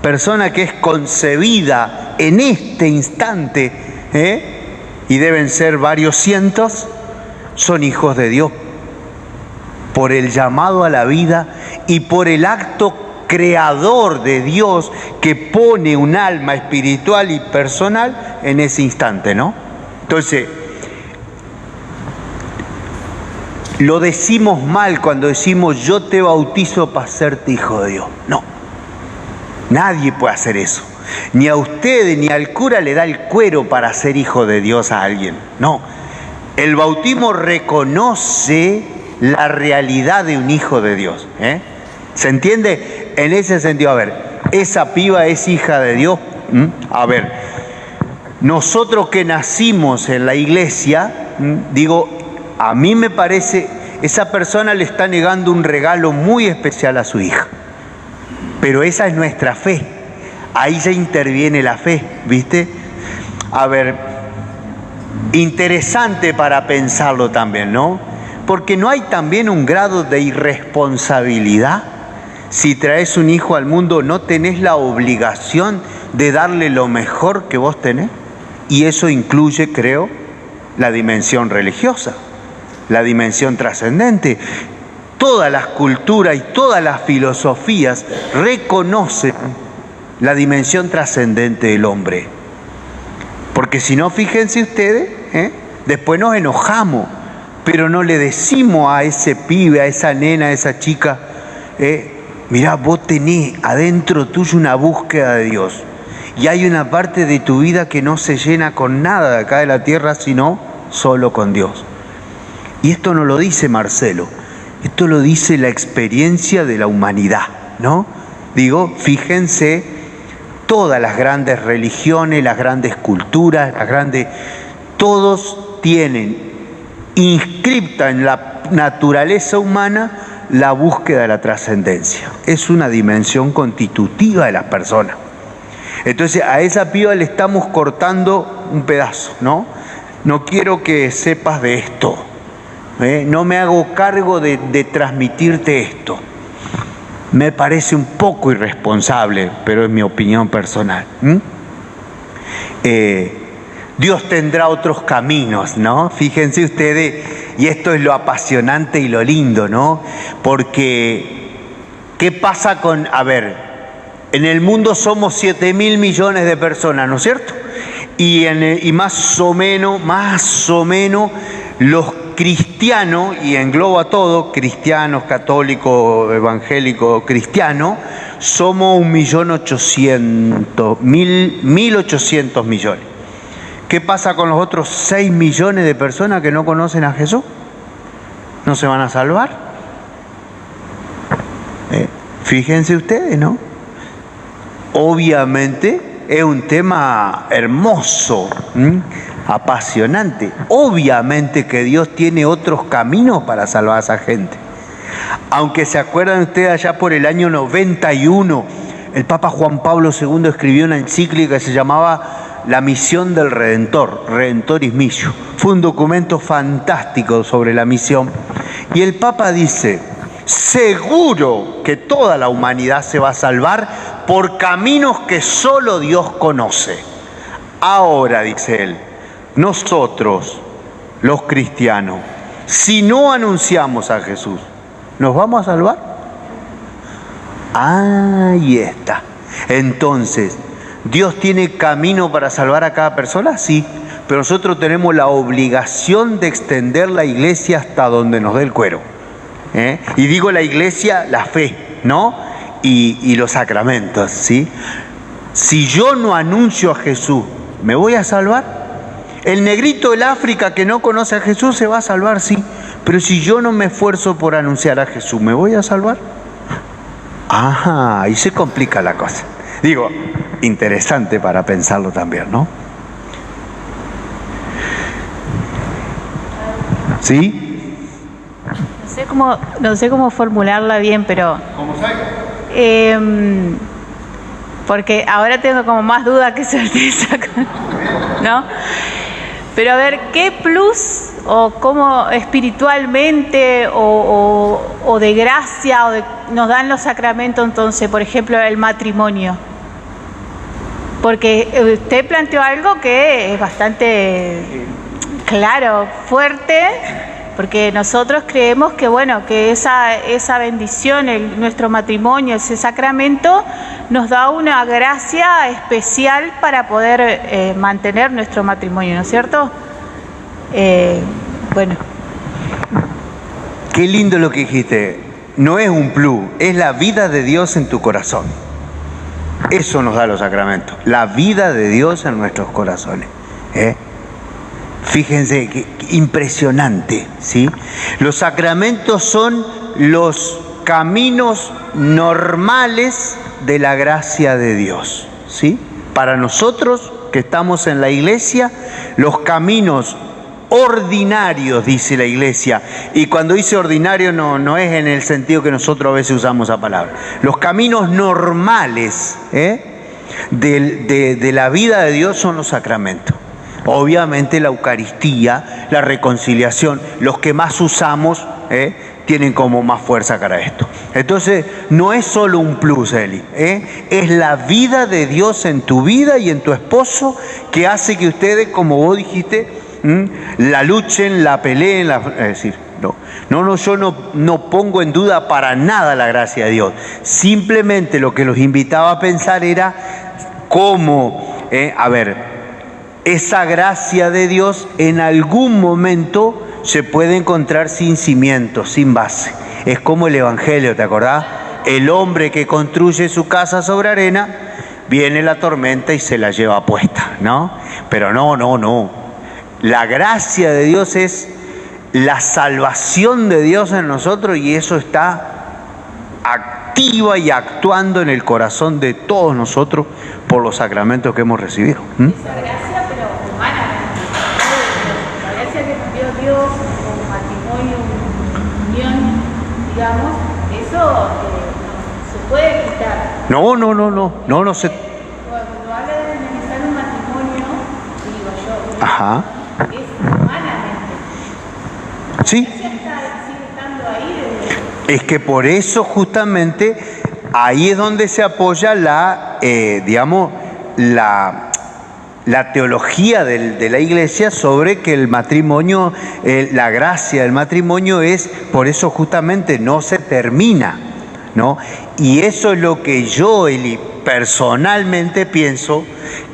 persona que es concebida en este instante, y deben ser varios cientos, son hijos de Dios por el llamado a la vida y por el acto creador de Dios que pone un alma espiritual y personal en ese instante, ¿no? Entonces, lo decimos mal cuando decimos yo te bautizo para hacerte hijo de Dios. No, nadie puede hacer eso. Ni a ustedes ni al cura le da el cuero para ser hijo de Dios a alguien. No, el bautismo reconoce la realidad de un hijo de Dios. ¿Se entiende? En ese sentido, a ver, esa piba es hija de Dios. A ver, nosotros que nacimos en la iglesia, digo, a mí me parece, esa persona le está negando un regalo muy especial a su hija. Pero esa es nuestra fe. Ahí ya interviene la fe, ¿viste? A ver, interesante para pensarlo también, ¿no? Porque no hay también un grado de irresponsabilidad. Si traes un hijo al mundo, ¿no tenés la obligación de darle lo mejor que vos tenés? Y eso incluye, creo, la dimensión religiosa, la dimensión trascendente. Todas las culturas y todas las filosofías reconocen la dimensión trascendente del hombre. Porque si no, fíjense ustedes, después nos enojamos, pero no le decimos a ese pibe, a esa nena, a esa chica, mirá, vos tenés adentro tuyo una búsqueda de Dios. Y hay una parte de tu vida que no se llena con nada de acá de la tierra, sino solo con Dios. Y esto no lo dice Marcelo, esto lo dice la experiencia de la humanidad, ¿no? Digo, fíjense, todas las grandes religiones, las grandes culturas, todos tienen inscripta en la naturaleza humana la búsqueda de la trascendencia. Es una dimensión constitutiva de las personas. Entonces a esa piba le estamos cortando un pedazo, ¿no? No quiero que sepas de esto, no me hago cargo de transmitirte esto. Me parece un poco irresponsable, pero es mi opinión personal. Dios tendrá otros caminos, ¿no? Fíjense ustedes, y esto es lo apasionante y lo lindo, ¿no? Porque, ¿qué pasa con, a ver, en el mundo somos 7.000 millones de personas, ¿no es cierto? Y más o menos, los cristianos, y engloba todo, cristianos, católicos, evangélicos, cristianos, somos 1.800.000, 1.800 millones. ¿Qué pasa con los otros 6 millones de personas que no conocen a Jesús? ¿No se van a salvar? Fíjense ustedes, ¿no? Obviamente es un tema hermoso, apasionante. Obviamente que Dios tiene otros caminos para salvar a esa gente. Aunque se acuerdan ustedes, allá por el año 91, el Papa Juan Pablo II escribió una encíclica que se llamaba La misión del Redentor, Redentoris Missio. Fue un documento fantástico sobre la misión. Y el Papa dice, seguro que toda la humanidad se va a salvar por caminos que solo Dios conoce. Ahora, dice él, nosotros, los cristianos, si no anunciamos a Jesús, ¿nos vamos a salvar? Ahí está. Entonces, ¿Dios tiene camino para salvar a cada persona? Sí, pero nosotros tenemos la obligación de extender la iglesia hasta donde nos dé el cuero. Y digo la iglesia, la fe, ¿no? Y los sacramentos, ¿sí? Si yo no anuncio a Jesús, ¿me voy a salvar? El negrito del África que no conoce a Jesús se va a salvar, sí. Pero si yo no me esfuerzo por anunciar a Jesús, ¿me voy a salvar? Ajá, ahí se complica la cosa. Digo, interesante para pensarlo también, ¿no? ¿Sí? No sé cómo formularla bien, pero... ¿Cómo sabe? Porque ahora tengo como más duda que certeza, ¿no? Pero a ver, ¿qué plus o cómo espiritualmente o de gracia nos dan los sacramentos entonces? Por ejemplo, el matrimonio. Porque usted planteó algo que es bastante claro, fuerte, porque nosotros creemos que, bueno, que esa bendición, nuestro matrimonio, ese sacramento, nos da una gracia especial para poder mantener nuestro matrimonio, ¿no es cierto? Bueno. Qué lindo lo que dijiste. No es un plus, es la vida de Dios en tu corazón. Eso nos da los sacramentos, la vida de Dios en nuestros corazones. Fíjense, qué impresionante, ¿sí? Los sacramentos son los caminos normales de la gracia de Dios, ¿sí? Para nosotros que estamos en la iglesia, los caminos ordinarios, dice la iglesia, y cuando dice ordinario no es en el sentido que nosotros a veces usamos esa palabra. Los caminos normales de la vida de Dios son los sacramentos. Obviamente la Eucaristía, la reconciliación, los que más usamos, tienen como más fuerza para esto. Entonces, no es solo un plus, Eli, es la vida de Dios en tu vida y en tu esposo que hace que ustedes, como vos dijiste, la luchen, la peleen, es decir, yo no pongo en duda para nada la gracia de Dios. Simplemente lo que los invitaba a pensar era cómo, esa gracia de Dios en algún momento se puede encontrar sin cimientos, sin base. Es como el Evangelio, ¿te acordás? El hombre que construye su casa sobre arena, viene la tormenta y se la lleva puesta, ¿no? Pero no. La gracia de Dios es la salvación de Dios en nosotros y eso está activa y actuando en el corazón de todos nosotros por los sacramentos que hemos recibido. Esa gracia, pero humana, la gracia que nos dio Dios, un matrimonio, una unión, digamos, eso se puede quitar. No se... Cuando habla de realizar un matrimonio, digo yo, Ajá. es humanamente. Sí. La gracia sigue estando ahí. Es que por eso justamente ahí es donde se apoya la teología de la iglesia sobre que el matrimonio, la gracia del matrimonio es, por eso justamente no se termina, ¿no? Y eso es lo que yo, Eli, personalmente pienso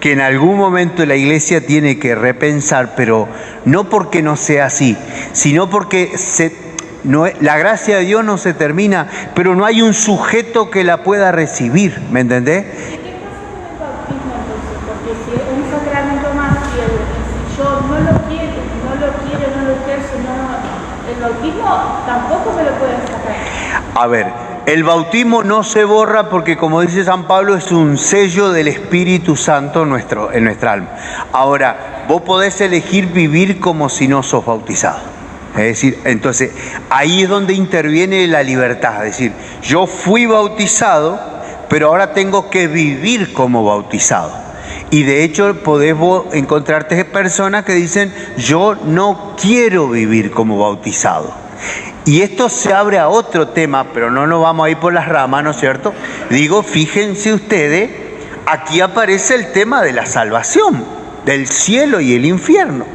que en algún momento la iglesia tiene que repensar, pero no porque no sea así, sino porque la gracia de Dios no se termina, pero no hay un sujeto que la pueda recibir, ¿me entendés? ¿Qué pasa con el bautismo entonces? Porque si es un sacramento más fiel, si yo no lo ejerzo, el bautismo tampoco me lo pueden sacar. A ver, el bautismo no se borra porque, como dice San Pablo, es un sello del Espíritu Santo en nuestra alma. Ahora, vos podés elegir vivir como si no sos bautizado. Es decir, entonces, ahí es donde interviene la libertad. Es decir, yo fui bautizado, pero ahora tengo que vivir como bautizado. Y de hecho, podés vos encontrarte personas que dicen, yo no quiero vivir como bautizado. Y esto se abre a otro tema, pero no nos vamos a ir por las ramas, ¿no es cierto? Digo, fíjense ustedes, aquí aparece el tema de la salvación, del cielo y el infierno.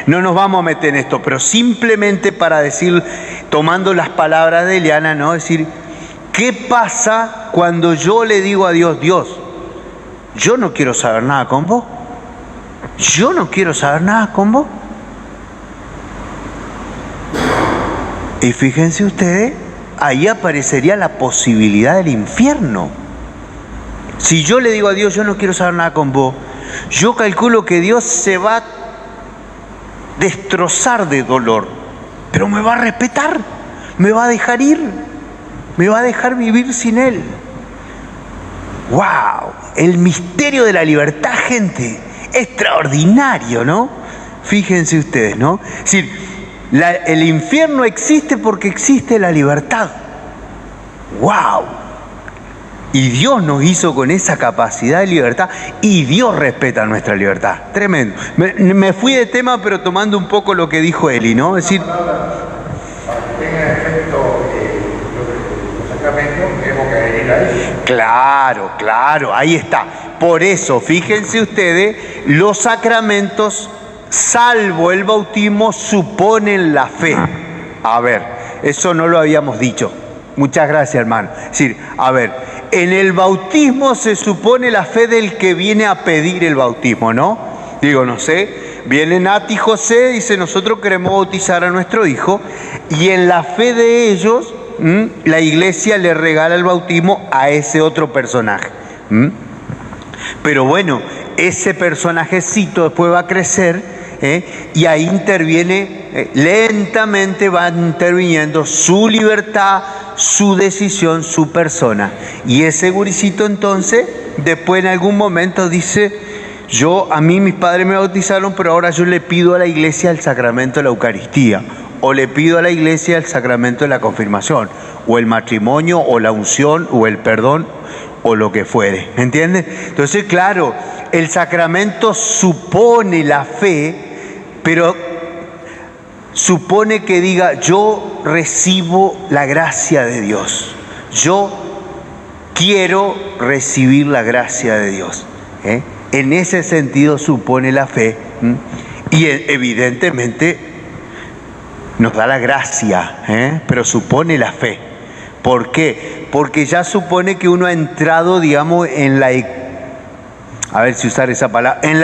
No nos vamos a meter en esto, pero simplemente para decir, tomando las palabras de Eliana, ¿no? Decir, ¿qué pasa cuando yo le digo a Dios, Dios, yo no quiero saber nada con vos? yo no quiero saber nada con vos. Y fíjense ustedes, ahí aparecería la posibilidad del infierno. Si yo le digo a Dios, yo no quiero saber nada con vos, yo calculo que Dios se va a destrozar de dolor, pero me va a respetar, me va a dejar ir, me va a dejar vivir sin Él. ¡Wow! El misterio de la libertad, gente, extraordinario, ¿no? Fíjense ustedes, ¿no? Es decir, el infierno existe porque existe la libertad. ¡Wow! Y Dios nos hizo con esa capacidad de libertad y Dios respeta nuestra libertad. Tremendo. Me fui de tema, pero tomando un poco lo que dijo Eli, ¿no? Es decir, para que tenga efecto los sacramentos, tenemos que ir ahí. Claro, ahí está. Por eso, fíjense ustedes, los sacramentos, salvo el bautismo, suponen la fe. A ver, eso no lo habíamos dicho. Muchas gracias, hermano. Es decir, a ver, en el bautismo se supone la fe del que viene a pedir el bautismo, ¿no? Digo, no sé, viene Nati y José, dice, nosotros queremos bautizar a nuestro hijo, y en la fe de ellos, la iglesia le regala el bautismo a ese otro personaje. Pero bueno, ese personajecito después va a crecer, y ahí interviene, lentamente va interviniendo su libertad, su decisión, su persona. Y ese guricito entonces, después en algún momento dice, a mí mis padres me bautizaron, pero ahora yo le pido a la iglesia el sacramento de la Eucaristía, o le pido a la iglesia el sacramento de la confirmación, o el matrimonio, o la unción, o el perdón, o lo que fuere. ¿Me entiendes? Entonces, claro, el sacramento supone la fe, pero supone que diga, yo recibo la gracia de Dios. Yo quiero recibir la gracia de Dios. En ese sentido supone la fe. Y evidentemente nos da la gracia, pero supone la fe. ¿Por qué? Porque ya supone que uno ha entrado, digamos, en la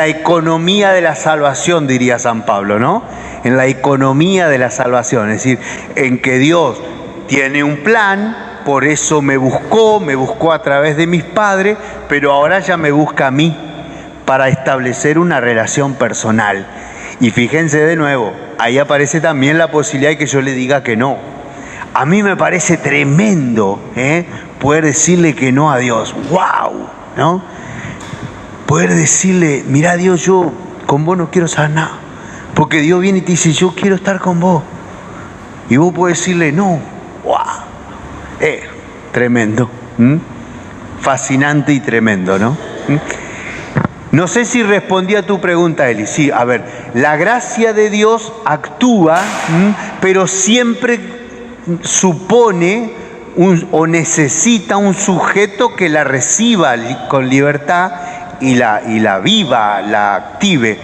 economía de la salvación, diría San Pablo, ¿no? En la economía de la salvación, es decir, en que Dios tiene un plan, por eso me buscó a través de mis padres, pero ahora ya me busca a mí para establecer una relación personal. Y fíjense de nuevo, ahí aparece también la posibilidad de que yo le diga que no. A mí me parece tremendo, poder decirle que no a Dios. ¡Wow! ¿No? Poder decirle, mira Dios, yo con vos no quiero saber nada. Porque Dios viene y te dice, yo quiero estar con vos. Y vos podés decirle, no. ¡Wow! Tremendo. Fascinante y tremendo, ¿no? No sé si respondí a tu pregunta, Eli. Sí, a ver, la gracia de Dios actúa, pero siempre supone o necesita un sujeto que la reciba con libertad y la viva, la active.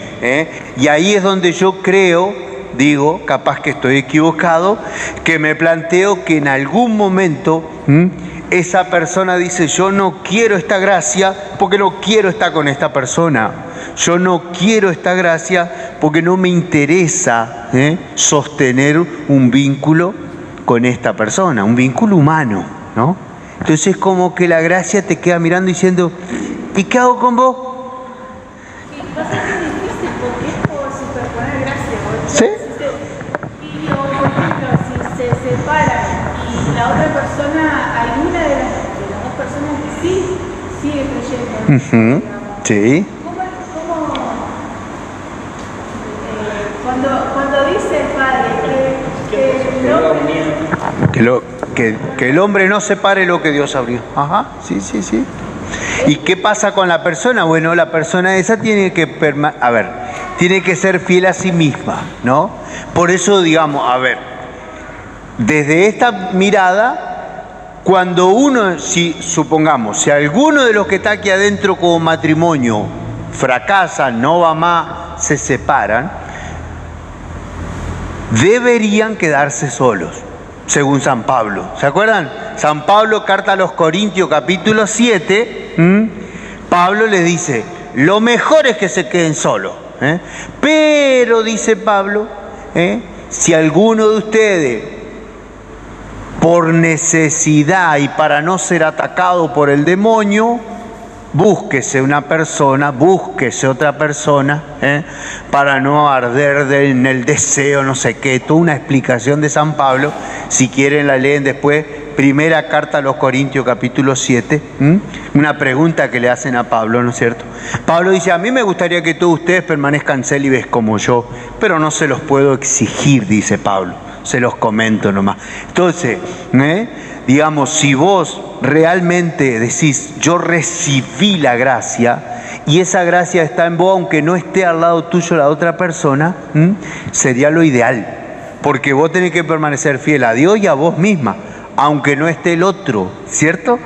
Y ahí es donde yo creo, digo, capaz que estoy equivocado, que me planteo que en algún momento esa persona dice, yo no quiero esta gracia porque no quiero estar con esta persona. Yo no quiero esta gracia porque no me interesa sostener un vínculo con esta persona, un vínculo humano, ¿no? Entonces como que la gracia te queda mirando diciendo, ¿y qué hago con vos? Y pasa que es difícil porque es por superponer gracia. ¿Sí? Y por ejemplo, si se separan y la otra persona, alguna de las dos personas que sí sigue creyendo. Sí. Cuando dice el padre que el hombre... Que el hombre no separe lo que Dios abrió. Ajá, sí. ¿Y qué pasa con la persona? Bueno, la persona esa tiene que tiene que ser fiel a sí misma, ¿no? Por eso, digamos, desde esta mirada, cuando uno, si alguno de los que está aquí adentro como matrimonio fracasa, no va más, se separan, deberían quedarse solos, según San Pablo. ¿Se acuerdan? San Pablo, carta a los Corintios, capítulo 7, Pablo les dice, lo mejor es que se queden solos. Pero, dice Pablo, si alguno de ustedes, por necesidad y para no ser atacado por el demonio, búsquese una persona, búsquese otra persona, para no arder en el deseo, no sé qué, toda una explicación de San Pablo. Si quieren la leen después, primera carta a los Corintios capítulo 7, una pregunta que le hacen a Pablo, ¿no es cierto? Pablo dice, a mí me gustaría que todos ustedes permanezcan célibes como yo, pero no se los puedo exigir, dice Pablo, se los comento nomás. Entonces, digamos, si vos realmente decís, yo recibí la gracia, y esa gracia está en vos, aunque no esté al lado tuyo la otra persona, sería lo ideal, porque vos tenés que permanecer fiel a Dios y a vos misma, aunque no esté el otro, ¿cierto?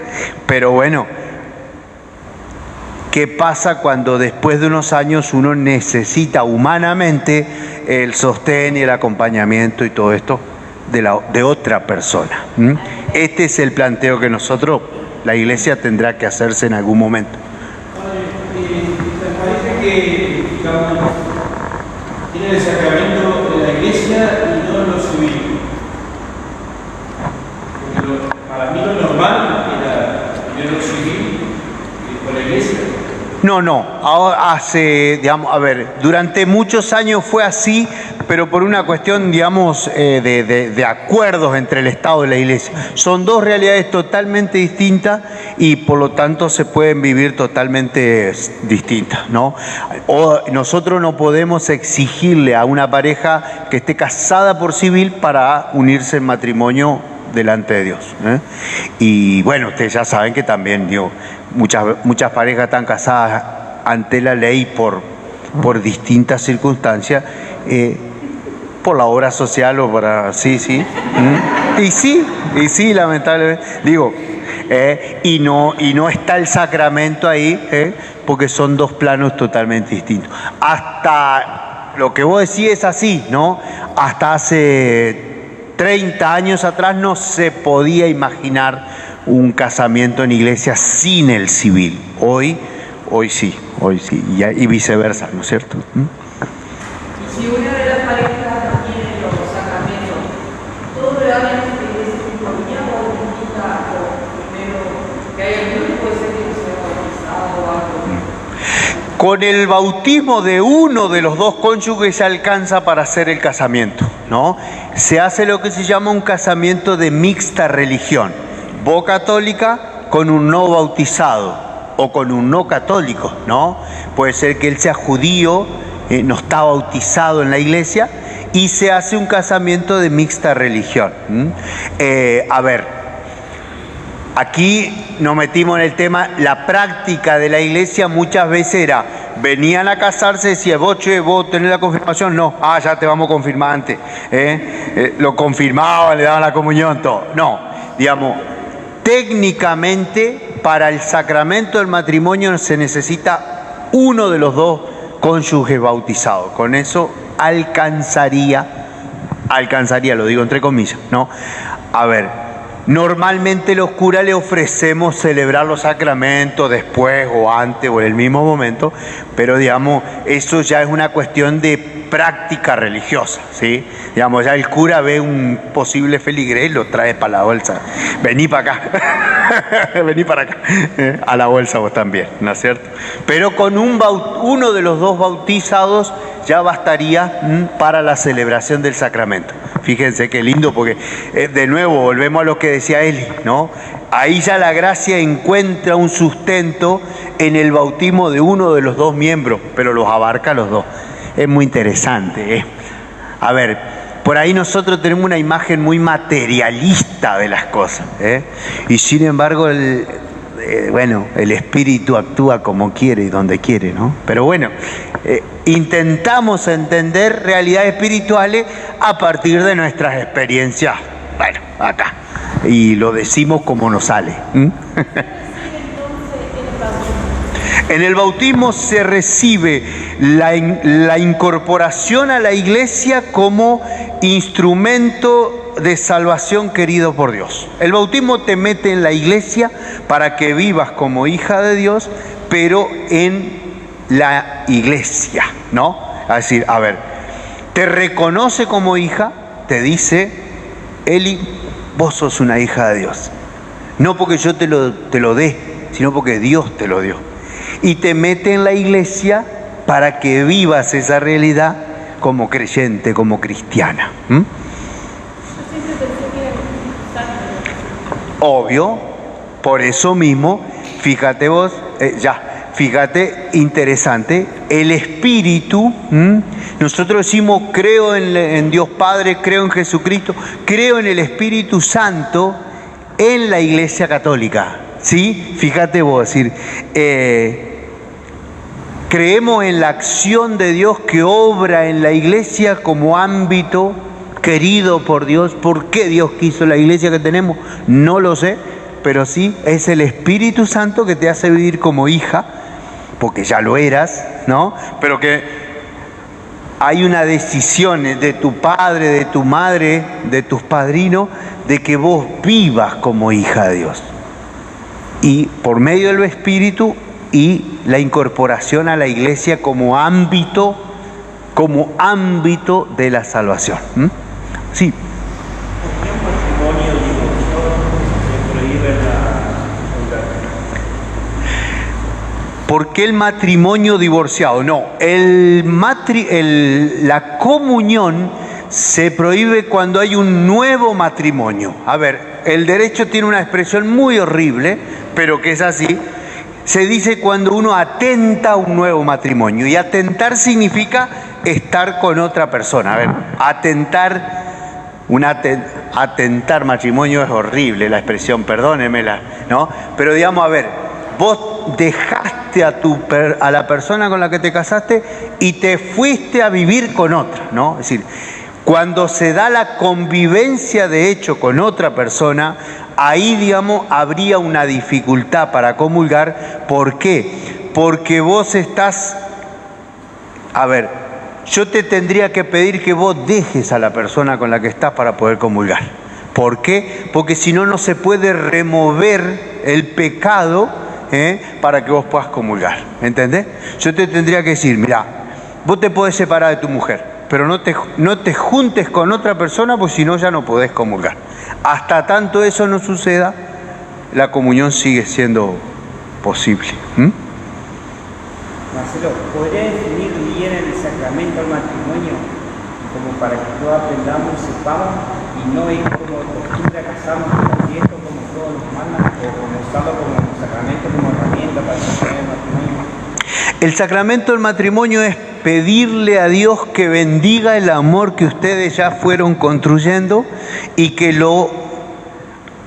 Pero bueno, ¿qué pasa cuando después de unos años uno necesita humanamente el sostén y el acompañamiento y todo esto de otra persona? Este es el planteo que nosotros, la Iglesia, tendrá que hacerse en algún momento. Me parece que, digamos, tiene el sacramento de la Iglesia y no lo civil. Porque para mí lo normal era primero lo civil y después la Iglesia. No, ahora durante muchos años fue así, pero por una cuestión, digamos, de acuerdos entre el Estado y la Iglesia. Son dos realidades totalmente distintas y por lo tanto se pueden vivir totalmente distintas, ¿no? Nosotros no podemos exigirle a una pareja que esté casada por civil para unirse en matrimonio delante de Dios. Y bueno, ustedes ya saben que también, muchas parejas están casadas ante la ley por distintas circunstancias, por la obra social o para... Sí. Y sí, lamentablemente. Y no está el sacramento ahí, porque son dos planos totalmente distintos. Hasta lo que vos decís es así, ¿no? Hasta hace 30 años atrás no se podía imaginar un casamiento en iglesia sin el civil. Hoy sí, y viceversa, ¿no es cierto? Si una de las parejas no tiene los sacramentos, ¿todo realmente es familia o implica primero que hay alguno que puede ser que no sea bautizado o algo? Con el bautismo de uno de los dos cónyuges se alcanza para hacer el casamiento, ¿no? Se hace lo que se llama un casamiento de mixta religión. Vos católica con un no bautizado o con un no católico, ¿no? Puede ser que él sea judío, no está bautizado en la iglesia, y se hace un casamiento de mixta religión. Aquí nos metimos en el tema, la práctica de la iglesia muchas veces era, venían a casarse, decía, vos tenés la confirmación, no, ya te vamos a confirmar antes, lo confirmaban, le daban la comunión, todo. No, digamos, técnicamente para el sacramento del matrimonio se necesita uno de los dos cónyuges bautizados. Con eso alcanzaría, lo digo entre comillas, ¿no? Normalmente los curas le ofrecemos celebrar los sacramentos después o antes o en el mismo momento, pero digamos, eso ya es una cuestión de práctica religiosa, ¿sí? Digamos, ya el cura ve un posible feligrés y lo trae para la bolsa. Vení para acá, vení para acá, a la bolsa vos también, ¿no es cierto? Pero con uno de los dos bautizados ya bastaría para la celebración del sacramento. Fíjense qué lindo, porque de nuevo volvemos a lo que decía Eli, ¿no? Ahí ya la gracia encuentra un sustento en el bautismo de uno de los dos miembros, pero los abarca a los dos. Es muy interesante. Por ahí nosotros tenemos una imagen muy materialista de las cosas, y sin embargo el espíritu actúa como quiere y donde quiere, ¿no? Pero bueno, intentamos entender realidades espirituales a partir de nuestras experiencias, acá, y lo decimos como nos sale. En el bautismo se recibe la incorporación a la iglesia como instrumento de salvación querido por Dios. El bautismo te mete en la iglesia para que vivas como hija de Dios, pero en la iglesia, ¿no? Es decir, a ver, te reconoce como hija, te dice, Eli, vos sos una hija de Dios. No porque yo te lo dé, sino porque Dios te lo dio. Y te mete en la iglesia para que vivas esa realidad como creyente, como cristiana. Obvio, por eso mismo, fíjate vos, fíjate, interesante, el Espíritu, nosotros decimos creo en Dios Padre, creo en Jesucristo, creo en el Espíritu Santo en la Iglesia Católica, ¿sí? Fíjate vos, es decir, creemos en la acción de Dios que obra en la Iglesia como ámbito querido por Dios. ¿Por qué Dios quiso la iglesia que tenemos? No lo sé, pero sí es el Espíritu Santo que te hace vivir como hija, porque ya lo eras, ¿no? Pero que hay una decisión de tu padre, de tu madre, de tus padrinos, de que vos vivas como hija de Dios. Y por medio del Espíritu y la incorporación a la iglesia como ámbito de la salvación. Sí. ¿Por qué un matrimonio divorciado se prohíbe ¿Por qué el matrimonio divorciado? No, la comunión se prohíbe cuando hay un nuevo matrimonio. A ver, el derecho tiene una expresión muy horrible, pero que es así. Se dice cuando uno atenta a un nuevo matrimonio. Y atentar significa estar con otra persona. A ver, atentar matrimonio es horrible la expresión, perdónemela, ¿no? Pero digamos, a ver, vos dejaste a la persona con la que te casaste y te fuiste a vivir con otra, ¿no? Es decir, cuando se da la convivencia de hecho con otra persona, ahí, digamos, habría una dificultad para comulgar. ¿Por qué? Porque vos estás... A ver, yo te tendría que pedir que vos dejes a la persona con la que estás para poder comulgar. ¿Por qué? Porque si no, no se puede remover el pecado para que vos puedas comulgar. ¿Entendés? Yo te tendría que decir, mirá, vos te podés separar de tu mujer, pero no te juntes con otra persona, porque si no ya no podés comulgar. Hasta tanto eso no suceda, la comunión sigue siendo posible. Marcelo, ¿podría definir bien el sacramento del matrimonio como para que todos aprendamos, sepamos y no ir como costumbre a casarnos con esto como todos nos mandan, o como usarlo como sacramento, como herramienta para sacrar el matrimonio? El sacramento del matrimonio es pedirle a Dios que bendiga el amor que ustedes ya fueron construyendo y que lo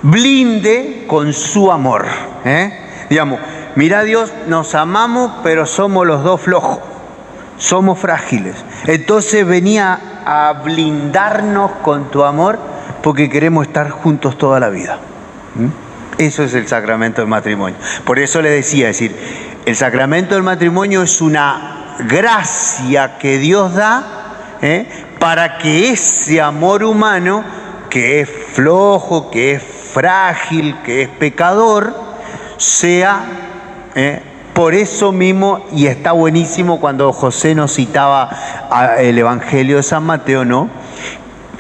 blinde con su amor. Digamos, mira Dios, nos amamos, pero somos los dos flojos, somos frágiles. Entonces venía a blindarnos con tu amor porque queremos estar juntos toda la vida. Eso es el sacramento del matrimonio. Por eso le decía, es decir, el sacramento del matrimonio es una gracia que Dios da para que ese amor humano, que es flojo, que es frágil, que es pecador, sea por eso mismo. Y está buenísimo cuando José nos citaba el Evangelio de San Mateo, ¿no?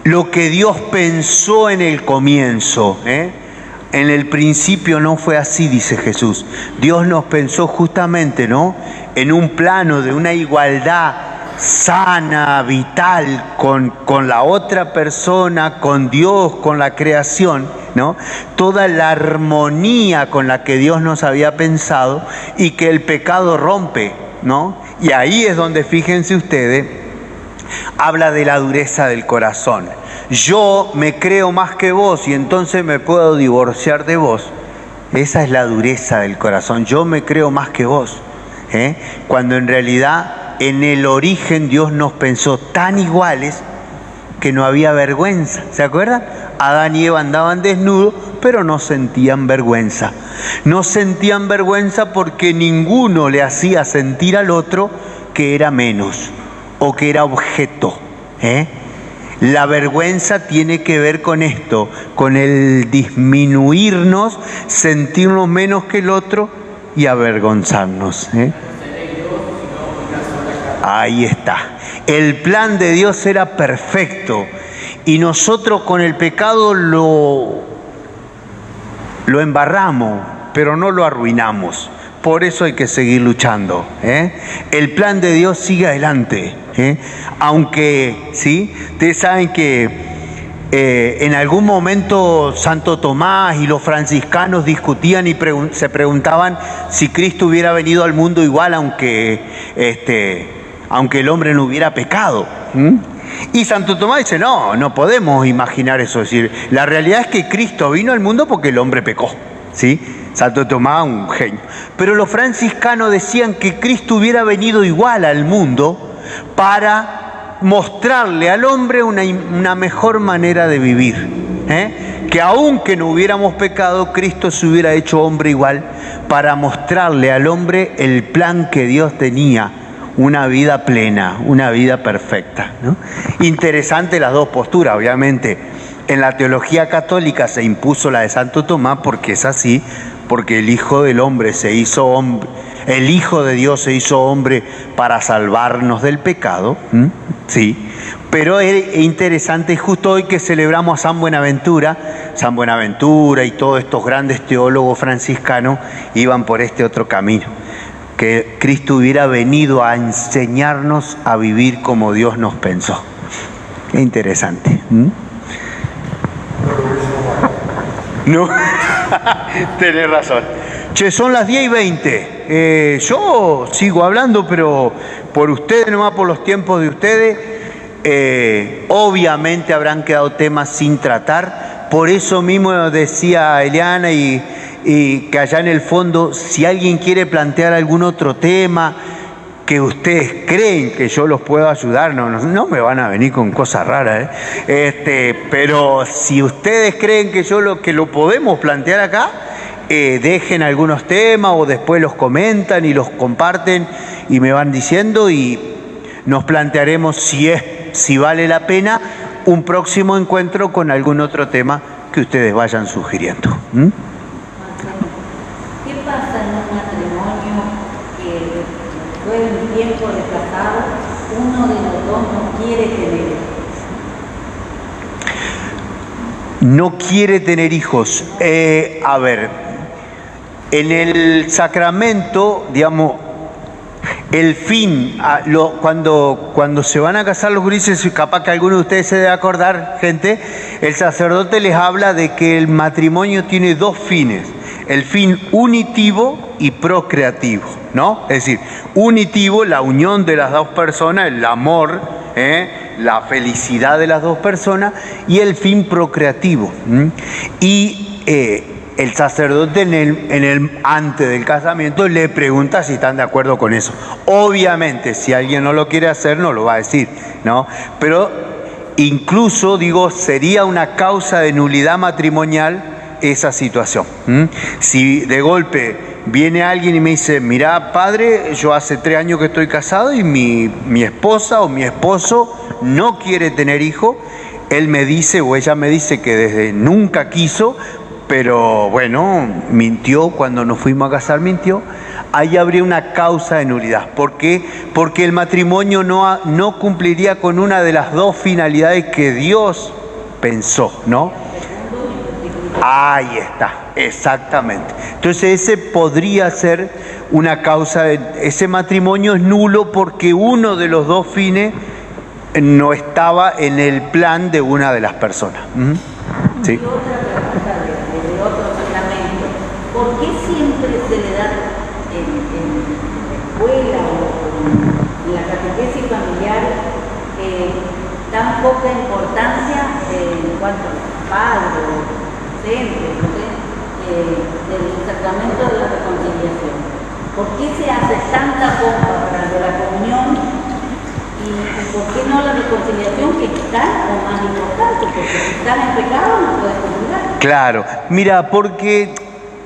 Lo que Dios pensó en el comienzo, en el principio no fue así, dice Jesús. Dios nos pensó justamente, ¿no?, en un plano de una igualdad sana, vital, con la otra persona, con Dios, con la creación, ¿no? Toda la armonía con la que Dios nos había pensado y que el pecado rompe, ¿no? Y ahí es donde, fíjense ustedes, habla de la dureza del corazón. Yo me creo más que vos y entonces me puedo divorciar de vos. Esa es la dureza del corazón. Yo me creo más que vos, cuando en realidad en el origen Dios nos pensó tan iguales que no había vergüenza. ¿Se acuerdan? Adán y Eva andaban desnudos, pero no sentían vergüenza. No sentían vergüenza porque ninguno le hacía sentir al otro que era menos o que era objeto. La vergüenza tiene que ver con esto, con el disminuirnos, sentirnos menos que el otro y avergonzarnos. Ahí está. El plan de Dios era perfecto y nosotros con el pecado lo embarramos, pero no lo arruinamos. Por eso hay que seguir luchando, ¿eh? El plan de Dios sigue adelante, ¿eh? Aunque, ¿sí? Ustedes saben que en algún momento Santo Tomás y los franciscanos discutían y se preguntaban si Cristo hubiera venido al mundo igual aunque el hombre no hubiera pecado. Y Santo Tomás dice, no podemos imaginar eso. Es decir, la realidad es que Cristo vino al mundo porque el hombre pecó, ¿sí? Santo Tomás, un genio. Pero los franciscanos decían que Cristo hubiera venido igual al mundo para mostrarle al hombre una mejor manera de vivir, ¿eh? Que aunque no hubiéramos pecado, Cristo se hubiera hecho hombre igual para mostrarle al hombre el plan que Dios tenía, una vida plena, una vida perfecta, ¿no? Interesante las dos posturas, obviamente. En la teología católica se impuso la de Santo Tomás porque es así, porque el Hijo del Hombre se hizo hombre, el Hijo de Dios se hizo hombre para salvarnos del pecado, sí. Pero es interesante, justo hoy que celebramos a San Buenaventura y todos estos grandes teólogos franciscanos iban por este otro camino, que Cristo hubiera venido a enseñarnos a vivir como Dios nos pensó. Qué interesante. No, tenés razón. Che, son las 10:20. Yo sigo hablando, pero por ustedes, nomás por los tiempos de ustedes. Obviamente habrán quedado temas sin tratar. Por eso mismo decía Eliana y que allá en el fondo, si alguien quiere plantear algún otro tema que ustedes creen que yo los puedo ayudar, no me van a venir con cosas raras, pero si ustedes creen que lo podemos plantear acá, dejen algunos temas o después los comentan y los comparten y me van diciendo y nos plantearemos si vale la pena un próximo encuentro con algún otro tema que ustedes vayan sugiriendo. ¿Qué pasa en un matrimonio que después de un tiempo de casado, uno de los dos no quiere tener hijos? No quiere tener hijos. A ver, en el sacramento, digamos, el fin, cuando se van a casar los gurises, capaz que alguno de ustedes se debe acordar, gente, el sacerdote les habla de que el matrimonio tiene dos fines. El fin unitivo y procreativo, ¿no? Es decir, unitivo, la unión de las dos personas, el amor, la felicidad de las dos personas, y el fin procreativo. Y el sacerdote antes del casamiento le pregunta si están de acuerdo con eso. Obviamente, si alguien no lo quiere hacer, no lo va a decir, ¿no? Pero incluso, digo, sería una causa de nulidad matrimonial esa situación. Si de golpe viene alguien y me dice, mirá, padre, yo hace 3 años que estoy casado y mi esposa o mi esposo no quiere tener hijo, él me dice o ella me dice que desde nunca quiso, pero bueno, mintió cuando nos fuimos a casar, mintió, ahí habría una causa de nulidad. ¿Por qué? Porque el matrimonio no cumpliría con una de las dos finalidades que Dios pensó, ¿no? Ahí está, exactamente. Entonces ese podría ser una causa, ese matrimonio es nulo porque uno de los dos fines no estaba en el plan de una de las personas. Sí. Y otra pregunta de otro sacramento. ¿Por qué siempre se le da en la escuela o en la catequesis familiar tan poca importancia en cuanto a padres, del sacramento de la reconciliación? ¿Por qué se hace tanta pompa para de la comunión y por qué no la reconciliación, que es tan o más importante? Porque si estás en pecado no puedes comulgar. Claro, mira, porque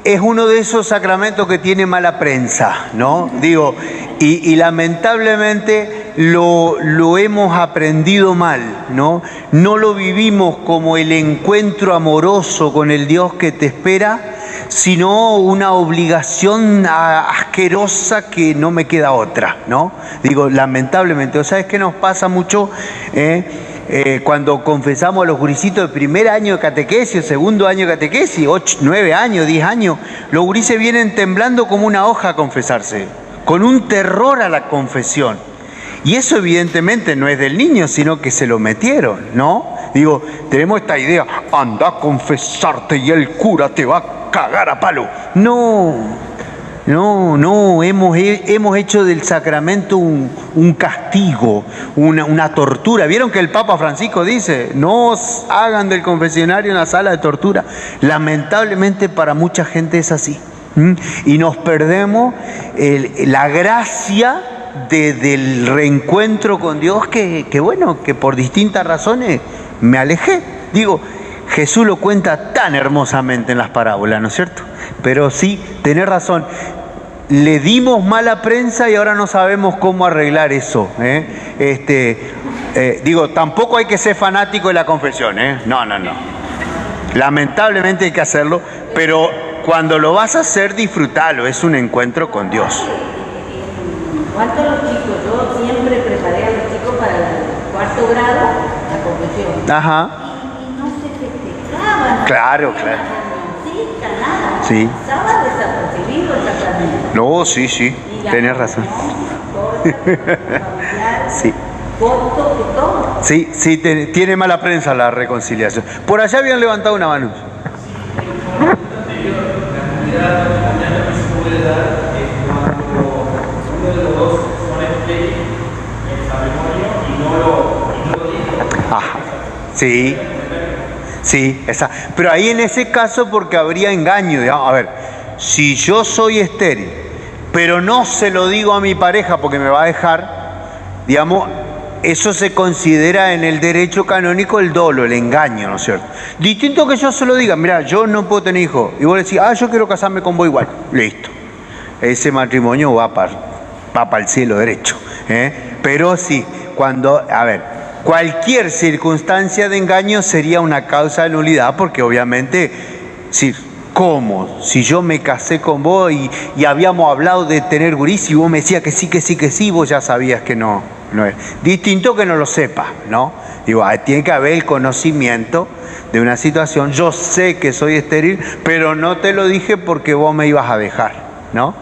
es uno de esos sacramentos que tiene mala prensa, ¿no? Digo, y lamentablemente lo hemos aprendido mal, ¿no? No lo vivimos como el encuentro amoroso con el Dios que te espera, sino una obligación asquerosa que no me queda otra, ¿no? Digo, lamentablemente, ¿sabes qué nos pasa mucho? Cuando confesamos a los gurisitos de primer año de catequesis, segundo año de catequesis, 8, 9 años, 10 años, los gurises vienen temblando como una hoja a confesarse, con un terror a la confesión. Y eso evidentemente no es del niño, sino que se lo metieron, ¿no? Digo, tenemos esta idea, anda a confesarte y el cura te va a cagar a palo. No, hemos hecho del sacramento un castigo, una tortura. ¿Vieron que el Papa Francisco dice, no os hagan del confesionario una sala de tortura? Lamentablemente para mucha gente es así. Y nos perdemos la gracia del reencuentro con Dios que bueno, que por distintas razones me alejé. Digo, Jesús lo cuenta tan hermosamente en las parábolas, ¿no es cierto? Pero sí, tenés razón. Le dimos mala prensa y ahora no sabemos cómo arreglar eso. Digo, tampoco hay que ser fanático de la confesión, No. Lamentablemente hay que hacerlo, pero cuando lo vas a hacer, disfrútalo. Es un encuentro con Dios. En cuanto a los chicos, yo siempre preparé a los chicos para el cuarto grado la confesión. Ajá. Y no se festejaban. Claro. Nada. Sí. Pasaba desapercibido el sacramento. No, sí, tenés razón. Sí. Sí, tiene mala prensa la reconciliación. Por allá habían levantado una mano. Ajá. Sí, esa. Pero ahí en ese caso porque habría engaño, digamos. A ver, si yo soy estéril, pero no se lo digo a mi pareja porque me va a dejar, digamos, eso se considera en el derecho canónico el dolo, el engaño, ¿no es cierto? Distinto que yo se lo diga, mira, yo no puedo tener hijos, y vos decís, yo quiero casarme con vos igual, listo. Ese matrimonio va para el cielo derecho, Pero sí, cualquier circunstancia de engaño sería una causa de nulidad, porque obviamente, ¿cómo? Si yo me casé con vos y habíamos hablado de tener guris y vos me decías que sí, vos ya sabías que no es. Distinto que no lo sepa, ¿no? Digo, tiene que haber el conocimiento de una situación. Yo sé que soy estéril, pero no te lo dije porque vos me ibas a dejar, ¿no?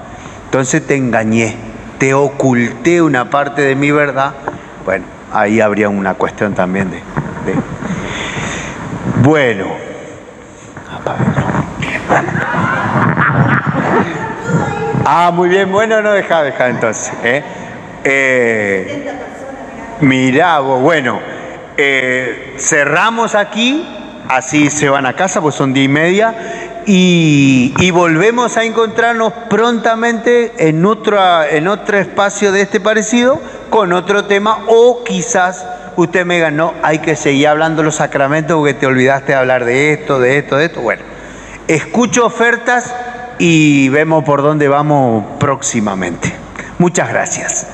Entonces te engañé, te oculté una parte de mi verdad. Bueno, ahí habría una cuestión también de... Bueno. Muy bien, bueno, no, deja entonces. Mirá vos, bueno, cerramos aquí, así se van a casa, pues son 10:30, y volvemos a encontrarnos prontamente en otro espacio de este parecido, con otro tema, o quizás usted me diga, no, hay que seguir hablando de los sacramentos porque te olvidaste de hablar de esto. Bueno, escucho ofertas y vemos por dónde vamos próximamente. Muchas gracias.